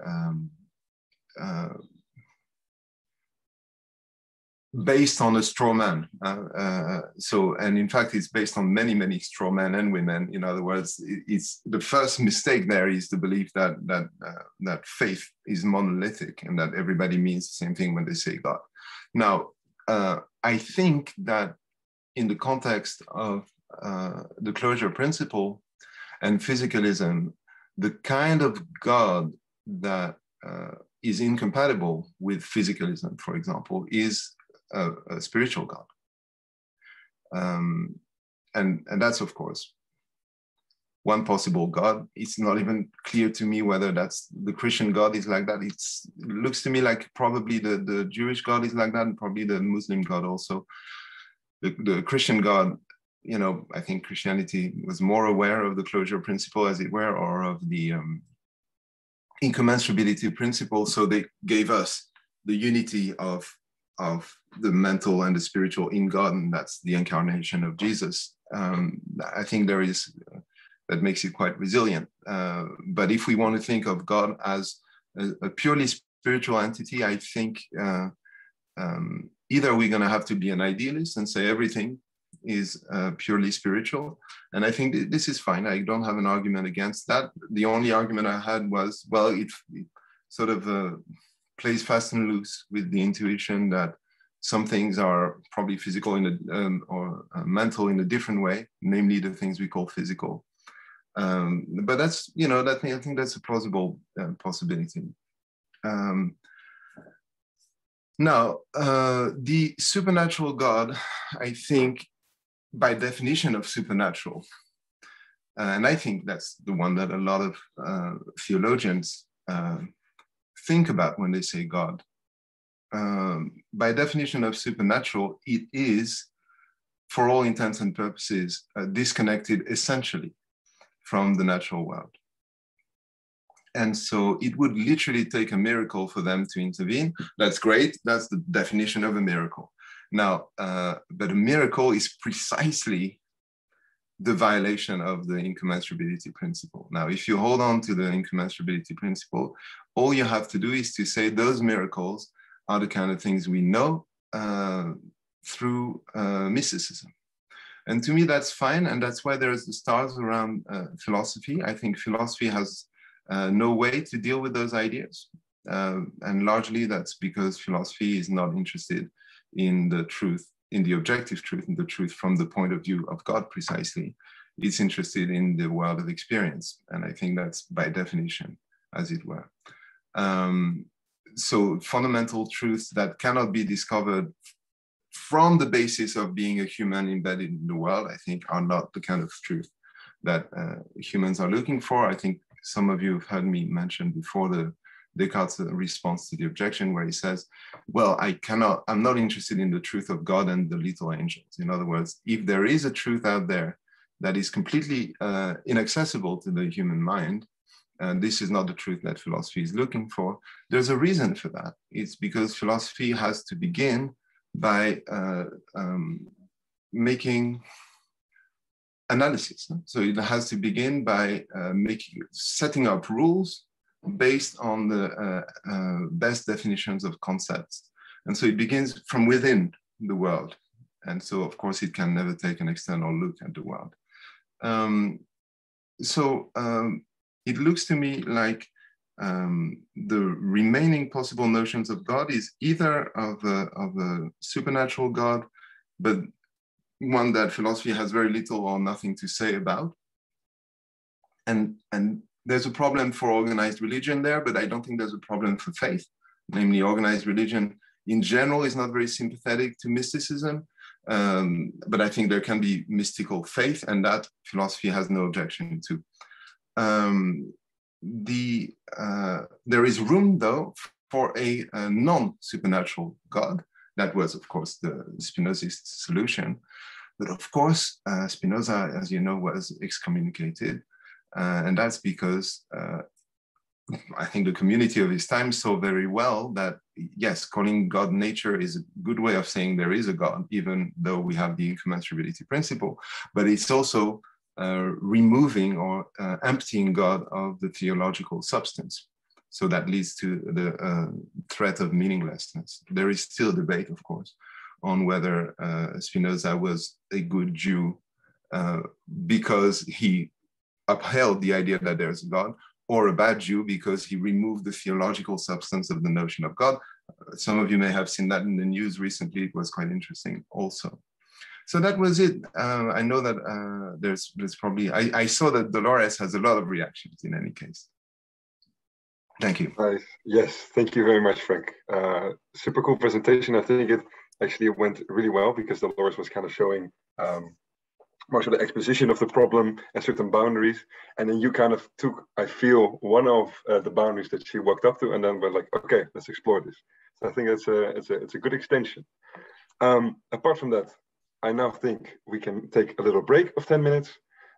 based on a straw man. And in fact, it's based on many, many straw men and women. In other words, it's the first mistake there is the belief that faith is monolithic and that everybody means the same thing when they say God. Now, I think that in the context of the closure principle and physicalism, the kind of God that is incompatible with physicalism, for example, is a spiritual God. And that's, of course, one possible God. It's not even clear to me whether that's the Christian God is like that. It looks to me like probably the Jewish God is like that, and probably the Muslim God also. The Christian God, you know, I think Christianity was more aware of the closure principle, as it were, or of the incommenstrability principle. So they gave us the unity of the mental and the spiritual in God, and that's the incarnation of Jesus. I think there is, that makes it quite resilient. But if we want to think of God as a purely spiritual entity, I think either we're going to have to be an idealist and say everything is purely spiritual. And I think this is fine. I don't have an argument against that. The only argument I had was, well, it sort of plays fast and loose with the intuition that some things are probably physical or mental in a different way, namely the things we call physical. But that's, you know, I think that's a plausible possibility. Now, the supernatural God, I think, by definition of supernatural, and I think that's the one that a lot of theologians think about when they say God. By definition of supernatural, it is, for all intents and purposes, disconnected essentially from the natural world. And so it would literally take a miracle for them to intervene. That's great. That's the definition of a miracle. Now, but a miracle is precisely the violation of the incommenstrability principle. Now, if you hold on to the incommenstrability principle, all you have to do is to say those miracles are the kind of things we know through mysticism. And to me, that's fine. And that's why there's the stars around philosophy. I think philosophy has no way to deal with those ideas. And largely that's because philosophy is not interested in the truth, in the objective truth, in the truth from the point of view of God precisely. It's interested in the world of experience. And I think that's by definition, as it were. So fundamental truths that cannot be discovered from the basis of being a human embedded in the world, I think are not the kind of truth that humans are looking for. I think some of you have heard me mention before the Descartes' response to the objection, where he says, well, I'm not interested in the truth of God and the little angels. In other words, if there is a truth out there that is completely inaccessible to the human mind, and this is not the truth that philosophy is looking for, there's a reason for that. It's because philosophy has to begin by making analysis. So it has to begin by setting up rules based on the best definitions of concepts. And so it begins from within the world. And so, of course, it can never take an external look at the world. It looks to me like the remaining possible notions of God is either of a supernatural God, but one that philosophy has very little or nothing to say about. And there's a problem for organized religion there, but I don't think there's a problem for faith. Namely, organized religion in general is not very sympathetic to mysticism, but I think there can be mystical faith, and that philosophy has no objection to. There is room, though, for a non-supernatural God. That was, of course, the Spinozist solution. But of course, Spinoza, as you know, was excommunicated. And that's because I think the community of his time saw very well that, yes, calling God nature is a good way of saying there is a God, even though we have the incommenstrability principle. But it's also removing or emptying God of the theological substance. So that leads to the threat of meaninglessness. There is still debate, of course, on whether Spinoza was a good Jew because he upheld the idea that there's a God, or a bad Jew because he removed the theological substance of the notion of God. Some of you may have seen that in the news recently. It was quite interesting also. So that was it. I know that there's probably, I saw that Dolores has a lot of reactions in any case. Thank you. Nice. Yes, thank you very much, Frank. Super cool presentation. I think it actually went really well because Dolores was kind of showing most of the exposition of the problem and certain boundaries. And then you kind of took, I feel, one of the boundaries that she walked up to, and then we're like, okay, let's explore this. So I think it's a good extension. Apart from that, I now think we can take a little break of 10 minutes,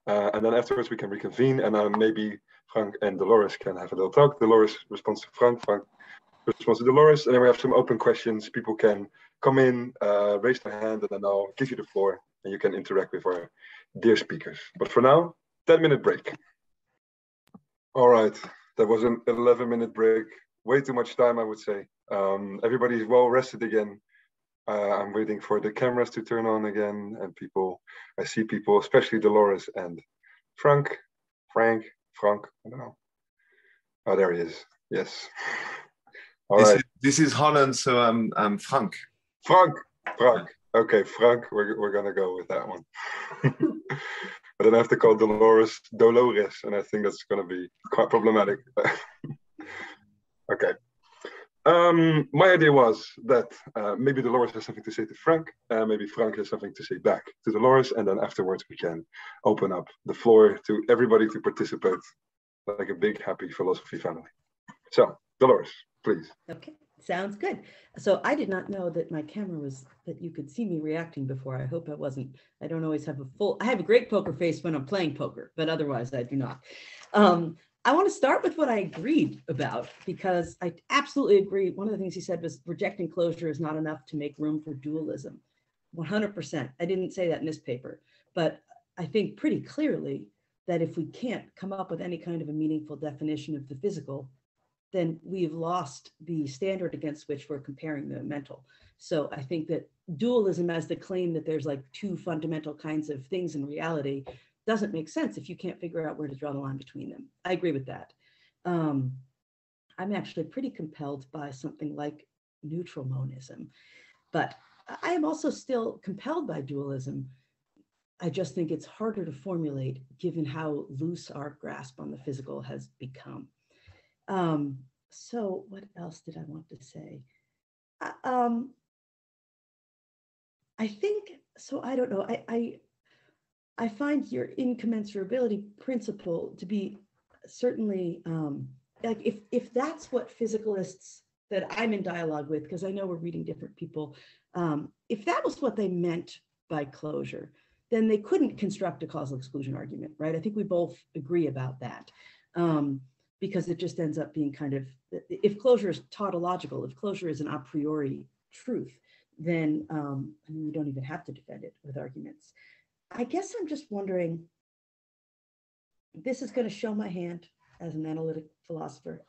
and then afterwards we can reconvene, and maybe Frank and Dolores can have a little talk. Dolores responds to Frank, Frank responds to Dolores, and then we have some open questions. People can come in, raise their hand, and then I'll give you the floor, and you can interact with our dear speakers. But for now, 10-minute break. All right, that was an 11-minute break. Way too much time, I would say. Everybody's well rested again. I'm waiting for the cameras to turn on again, and I see people, especially Dolores and Frank, I don't know. Oh, there he is. Yes. All right. This is Holland, so I'm Frank. Frank. Okay, Frank, we're gonna go with that one. But then I have to call Dolores, and I think that's gonna be quite problematic. Okay. My idea was that maybe Dolores has something to say to Frank, maybe Frank has something to say back to Dolores, and then afterwards we can open up the floor to everybody to participate like a big, happy philosophy family. So, Dolores, please. Okay, sounds good. So I did not know that my camera was, that you could see me reacting before. I hope I don't always have I have a great poker face when I'm playing poker, but otherwise I do not. I want to start with what I agreed about, because I absolutely agree. One of the things he said was rejecting closure is not enough to make room for dualism. 100%. I didn't say that in this paper, but I think pretty clearly that if we can't come up with any kind of a meaningful definition of the physical, then we've lost the standard against which we're comparing the mental. So I think that dualism as the claim that there's like two fundamental kinds of things in reality doesn't make sense if you can't figure out where to draw the line between them. I agree with that. I'm actually pretty compelled by something like neutral monism, but I am also still compelled by dualism. I just think it's harder to formulate given how loose our grasp on the physical has become. So what else did I want to say? I think, so I don't know, I find your incommenstrability principle to be certainly, like if that's what physicalists that I'm in dialogue with, because I know we're reading different people, if that was what they meant by closure, then they couldn't construct a causal exclusion argument, right? I think we both agree about that, because it just ends up being kind of, if closure is tautological, if closure is an a priori truth, then I mean, you don't even have to defend it with arguments. I guess I'm just wondering, this is going to show my hand as an analytic philosopher,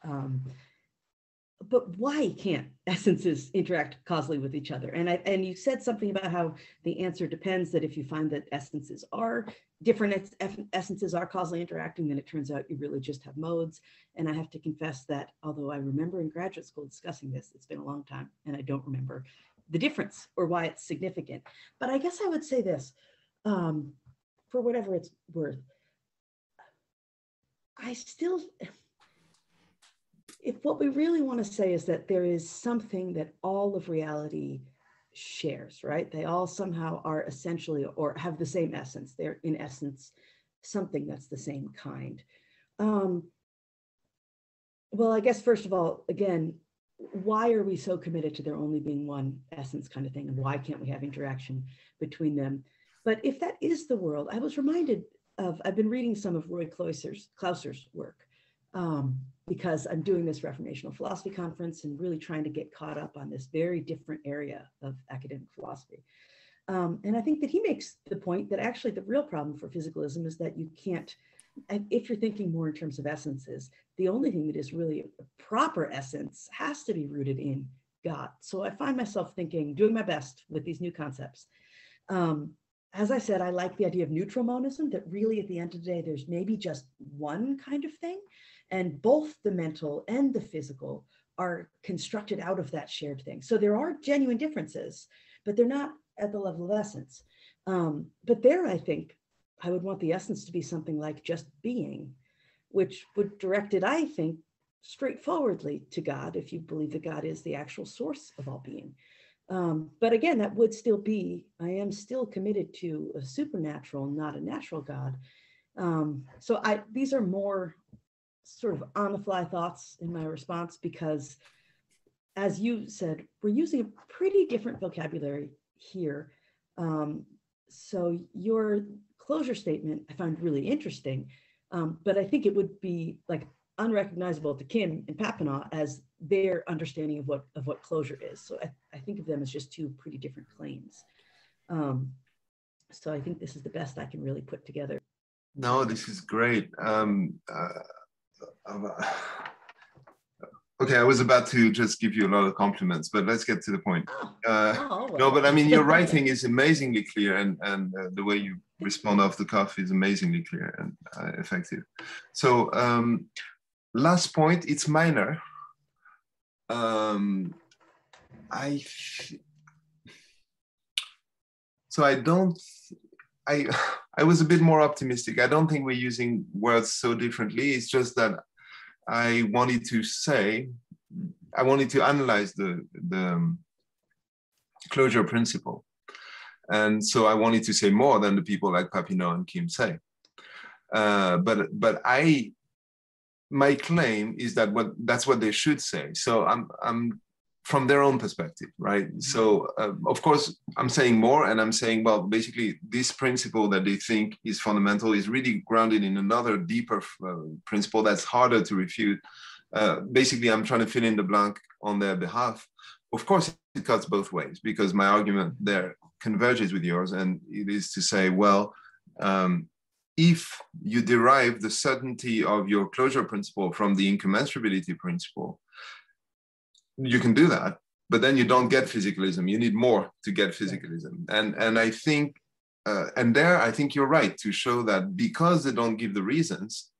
but why can't essences interact causally with each other? And you said something about how the answer depends, that if you find that essences are different, essences are causally interacting, then it turns out you really just have modes. And I have to confess that although I remember in graduate school discussing this, it's been a long time and I don't remember the difference or why it's significant. But I guess I would say this, for whatever it's worth, I still, if what we really want to say is that there is something that all of reality shares, right? They all somehow are essentially or have the same essence. They're in essence something that's the same kind. Well, I guess first of all, again, why are we so committed to there only being one essence kind of thing? And why can't we have interaction between them? But if that is the world, I was reminded of, I've been reading some of Roy Clauser's work, because I'm doing this Reformational Philosophy Conference and really trying to get caught up on this very different area of academic philosophy. And I think that he makes the point that actually the real problem for physicalism is that you can't, if you're thinking more in terms of essences, the only thing that is really a proper essence has to be rooted in God. So I find myself thinking, doing my best with these new concepts. As I said, I like the idea of neutral monism, that really at the end of the day, there's maybe just one kind of thing. And both the mental and the physical are constructed out of that shared thing. So there are genuine differences, but they're not at the level of essence. But there, I think, I would want the essence to be something like just being, which would direct it, I think, straightforwardly to God, if you believe that God is the actual source of all being. But again, that would still be, I am still committed to a supernatural, not a natural God. So these are more sort of on the fly thoughts in my response, because as you said, we're using a pretty different vocabulary here. So your closure statement I found really interesting, but I think it would be like unrecognizable to Kim and Papineau as their understanding of what closure is. So I think of them as just two pretty different claims. So I think this is the best I can really put together. No, this is great. Okay, I was about to just give you a lot of compliments, but let's get to the point. Well. No, but I mean, your writing is amazingly clear, and the way you respond off the cuff is amazingly clear and effective. So last point, it's minor. I was a bit more optimistic. I don't think we're using words so differently. It's just that I wanted to analyze the closure principle. And so I wanted to say more than the people like Papineau and Kim say. But my claim is that that's what they should say. So I'm from their own perspective, right? So of course I'm saying more, and I'm saying, well, basically this principle that they think is fundamental is really grounded in another deeper principle that's harder to refute. Basically I'm trying to fill in the blank on their behalf. Of course it cuts both ways, because my argument there converges with yours, and it is to say, well, if you derive the certainty of your closure principle from the incommenstrability principle, you can do that, but then you don't get physicalism. You need more to get physicalism. And I think, and there I think you're right to show that because they don't give the reasons,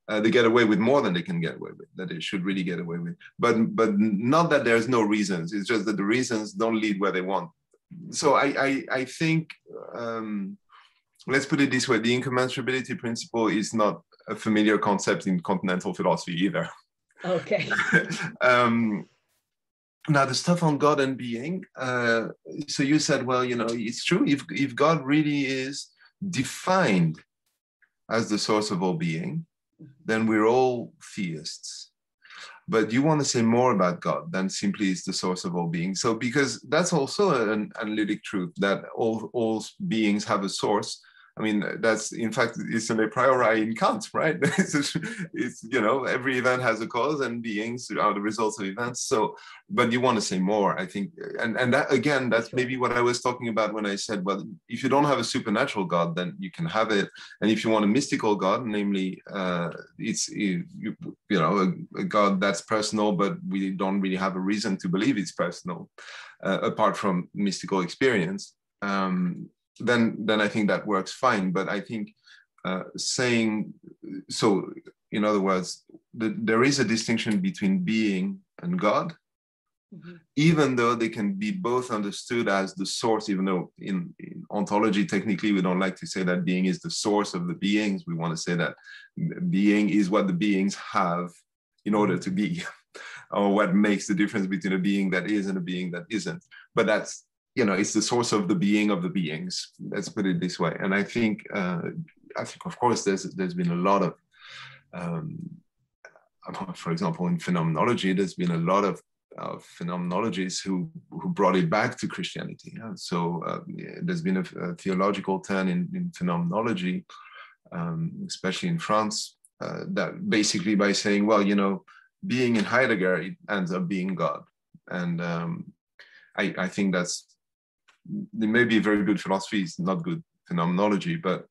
they get away with more than they can get away with, that they should really get away with. But not that there's no reasons, it's just that the reasons don't lead where they want. So I think, let's put it this way, the incommenstrability principle is not a familiar concept in continental philosophy either. Okay. Now the stuff on God and being, so you said, well, you know, it's true, if God really is defined as the source of all being, then we're all theists. But you want to say more about God than simply is the source of all being. So because that's also an analytic truth, that all beings have a source. I mean, that's, in fact, it's an a priori in Kant, right? it's, you know, every event has a cause and beings are the results of events. So, but you want to say more, I think. And that, again, that's maybe what I was talking about when I said, well, if you don't have a supernatural God, then you can have it. And if you want a mystical God, namely, it's, you know, a God that's personal, but we don't really have a reason to believe it's personal, apart from mystical experience. Then I think that works fine. But I think saying, so in other words, there is a distinction between being and God, even though they can be both understood as the source, even though in ontology, technically, we don't like to say that being is the source of the beings. We want to say that being is what the beings have in order to be, or what makes the difference between a being that is and a being that isn't. But that's, you know, it's the source of the being of the beings. Let's put it this way. And I think, of course, there's been a lot of, for example, in phenomenology, there's been a lot of phenomenologists who brought it back to Christianity. Yeah? So there's been a theological turn in phenomenology, especially in France, that basically by saying, well, you know, being in Heidegger, it ends up being God. And I think that's, there may be very good philosophy, it's not good phenomenology, but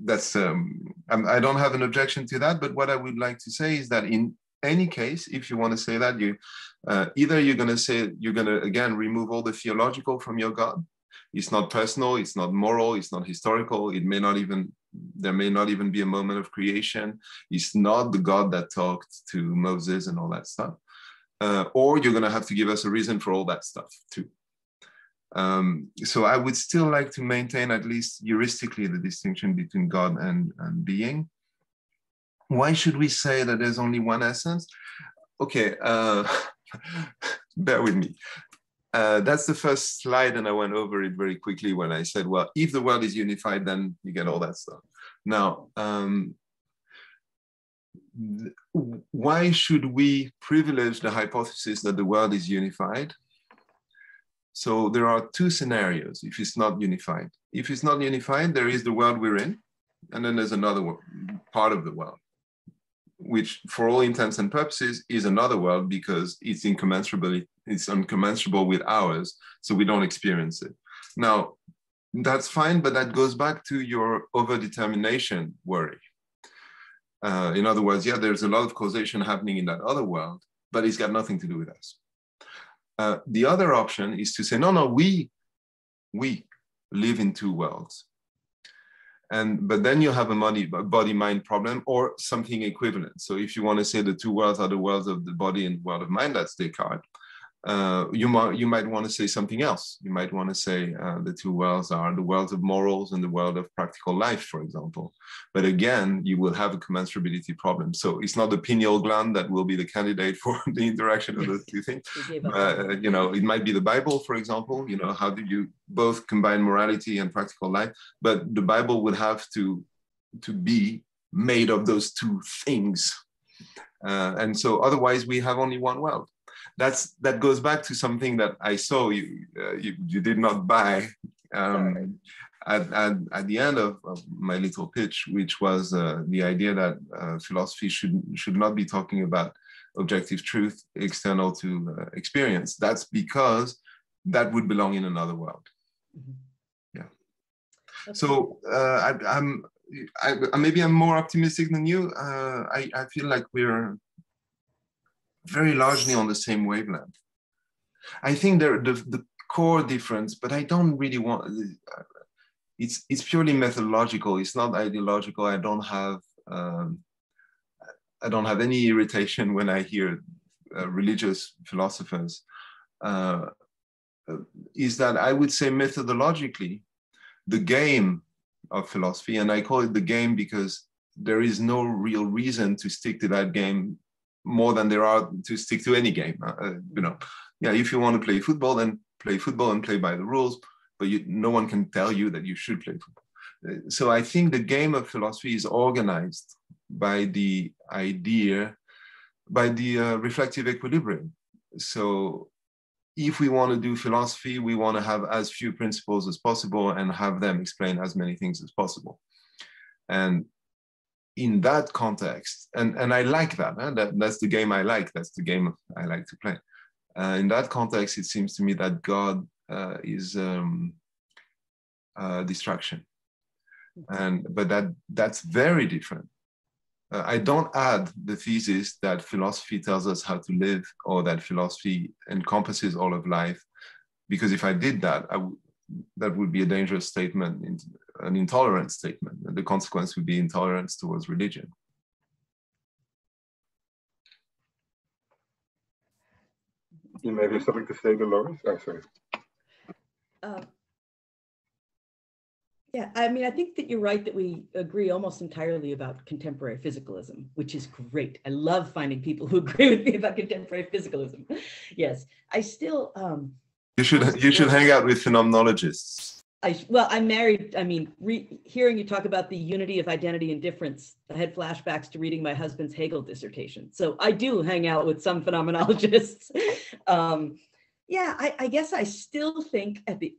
that's, I don't have an objection to that. But what I would like to say is that in any case, if you want to say that, you either you're going to say, you're going to, again, remove all the theological from your God. It's not personal, it's not moral, it's not historical, it may not even, there may not even be a moment of creation. It's not the God that talked to Moses and all that stuff. Or you're going to have to give us a reason for all that stuff too. So I would still like to maintain, at least heuristically, the distinction between God and being. Why should we say that there's only one essence? Okay, bear with me. That's the first slide, and I went over it very quickly when I said, well, if the world is unified, then you get all that stuff. Now, why should we privilege the hypothesis that the world is unified? So there are two scenarios if it's not unified. If it's not unified, there is the world we're in, and then there's another part of the world, which for all intents and purposes is another world because it's incommensurable with ours, so we don't experience it. Now, that's fine, but that goes back to your overdetermination worry. In other words, yeah, there's a lot of causation happening in that other world, but it's got nothing to do with us. The other option is to say, no, we live in two worlds. But then you have a body-mind problem or something equivalent. So if you want to say the two worlds are the worlds of the body and the world of mind, that's Descartes. You might want to say something else. You might want to say the two worlds are the worlds of morals and the world of practical life, for example. But again, you will have a commensurability problem. So it's not the pineal gland that will be the candidate for the interaction of those two things. You know, it might be the Bible, for example. You know, how do you both combine morality and practical life? But the Bible would have to be made of those two things. And so otherwise we have only one world. That goes back to something that I saw you did not buy at the end of my little pitch, which was the idea that philosophy should not be talking about objective truth external to experience. That's because that would belong in another world. Yeah. Okay. So maybe I'm more optimistic than you. I feel like we're very largely on the same wavelength. I think the core difference, but I don't really want, it's purely methodological. It's not ideological. I don't have any irritation when I hear religious philosophers. Is that I would say methodologically, the game of philosophy, and I call it the game because there is no real reason to stick to that game more than there are to stick to any game. You know, yeah, if you want to play football, then play football and play by the rules, but no one can tell you that you should play football. So I think the game of philosophy is organized by the idea, by the reflective equilibrium. So if we want to do philosophy, we want to have as few principles as possible and have them explain as many things as possible. And in that context, and I like that, that's the game I like, that's the game I like to play. In that context, it seems to me that God is distraction. But that's very different. I don't add the thesis that philosophy tells us how to live or that philosophy encompasses all of life, because if I did that, that would be a dangerous statement, an intolerant statement. The consequence would be intolerance towards religion. You maybe have something to say, Dolores? Oh, sorry. Yeah, I mean, I think that you're right that we agree almost entirely about contemporary physicalism, which is great. I love finding people who agree with me about contemporary physicalism. Yes, I still. You should hang out with phenomenologists. Well, I'm married. I mean, hearing you talk about the unity of identity and difference, I had flashbacks to reading my husband's Hegel dissertation. So I do hang out with some phenomenologists. Yeah, I guess I still think at the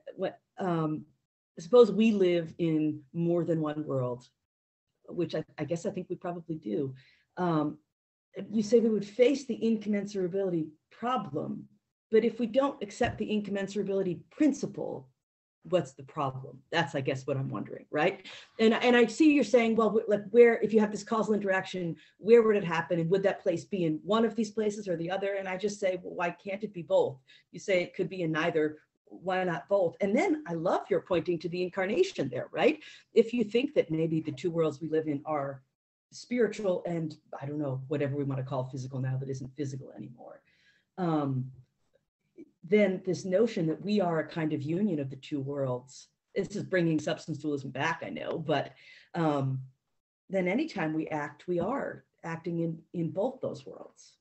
suppose we live in more than one world, which I guess I think we probably do. You say we would face the incommensurability problem, but if we don't accept the incommensurability principle, what's the problem? That's, I guess, what I'm wondering, right? And I see you're saying, well, like where, if you have this causal interaction, where would it happen? And would that place be in one of these places or the other? And I just say, well, why can't it be both? You say it could be in neither. Why not both? And then I love your pointing to the incarnation there, right? If you think that maybe the two worlds we live in are spiritual and, I don't know, whatever we want to call physical now that isn't physical anymore, then this notion that we are a kind of union of the two worlds, this is bringing substance dualism back, I know, but then anytime we act, we are acting in both those worlds.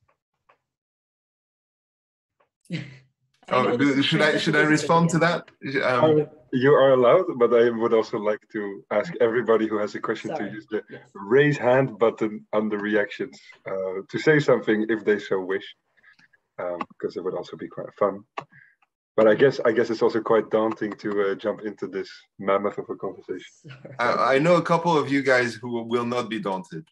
Should I respond to that? You are allowed, but I would also like to ask everybody who has a question to use the raise hand button on the reactions to say something if they so wish, because it would also be quite fun. But I guess it's also quite daunting to jump into this mammoth of a conversation. I know a couple of you guys who will not be daunted.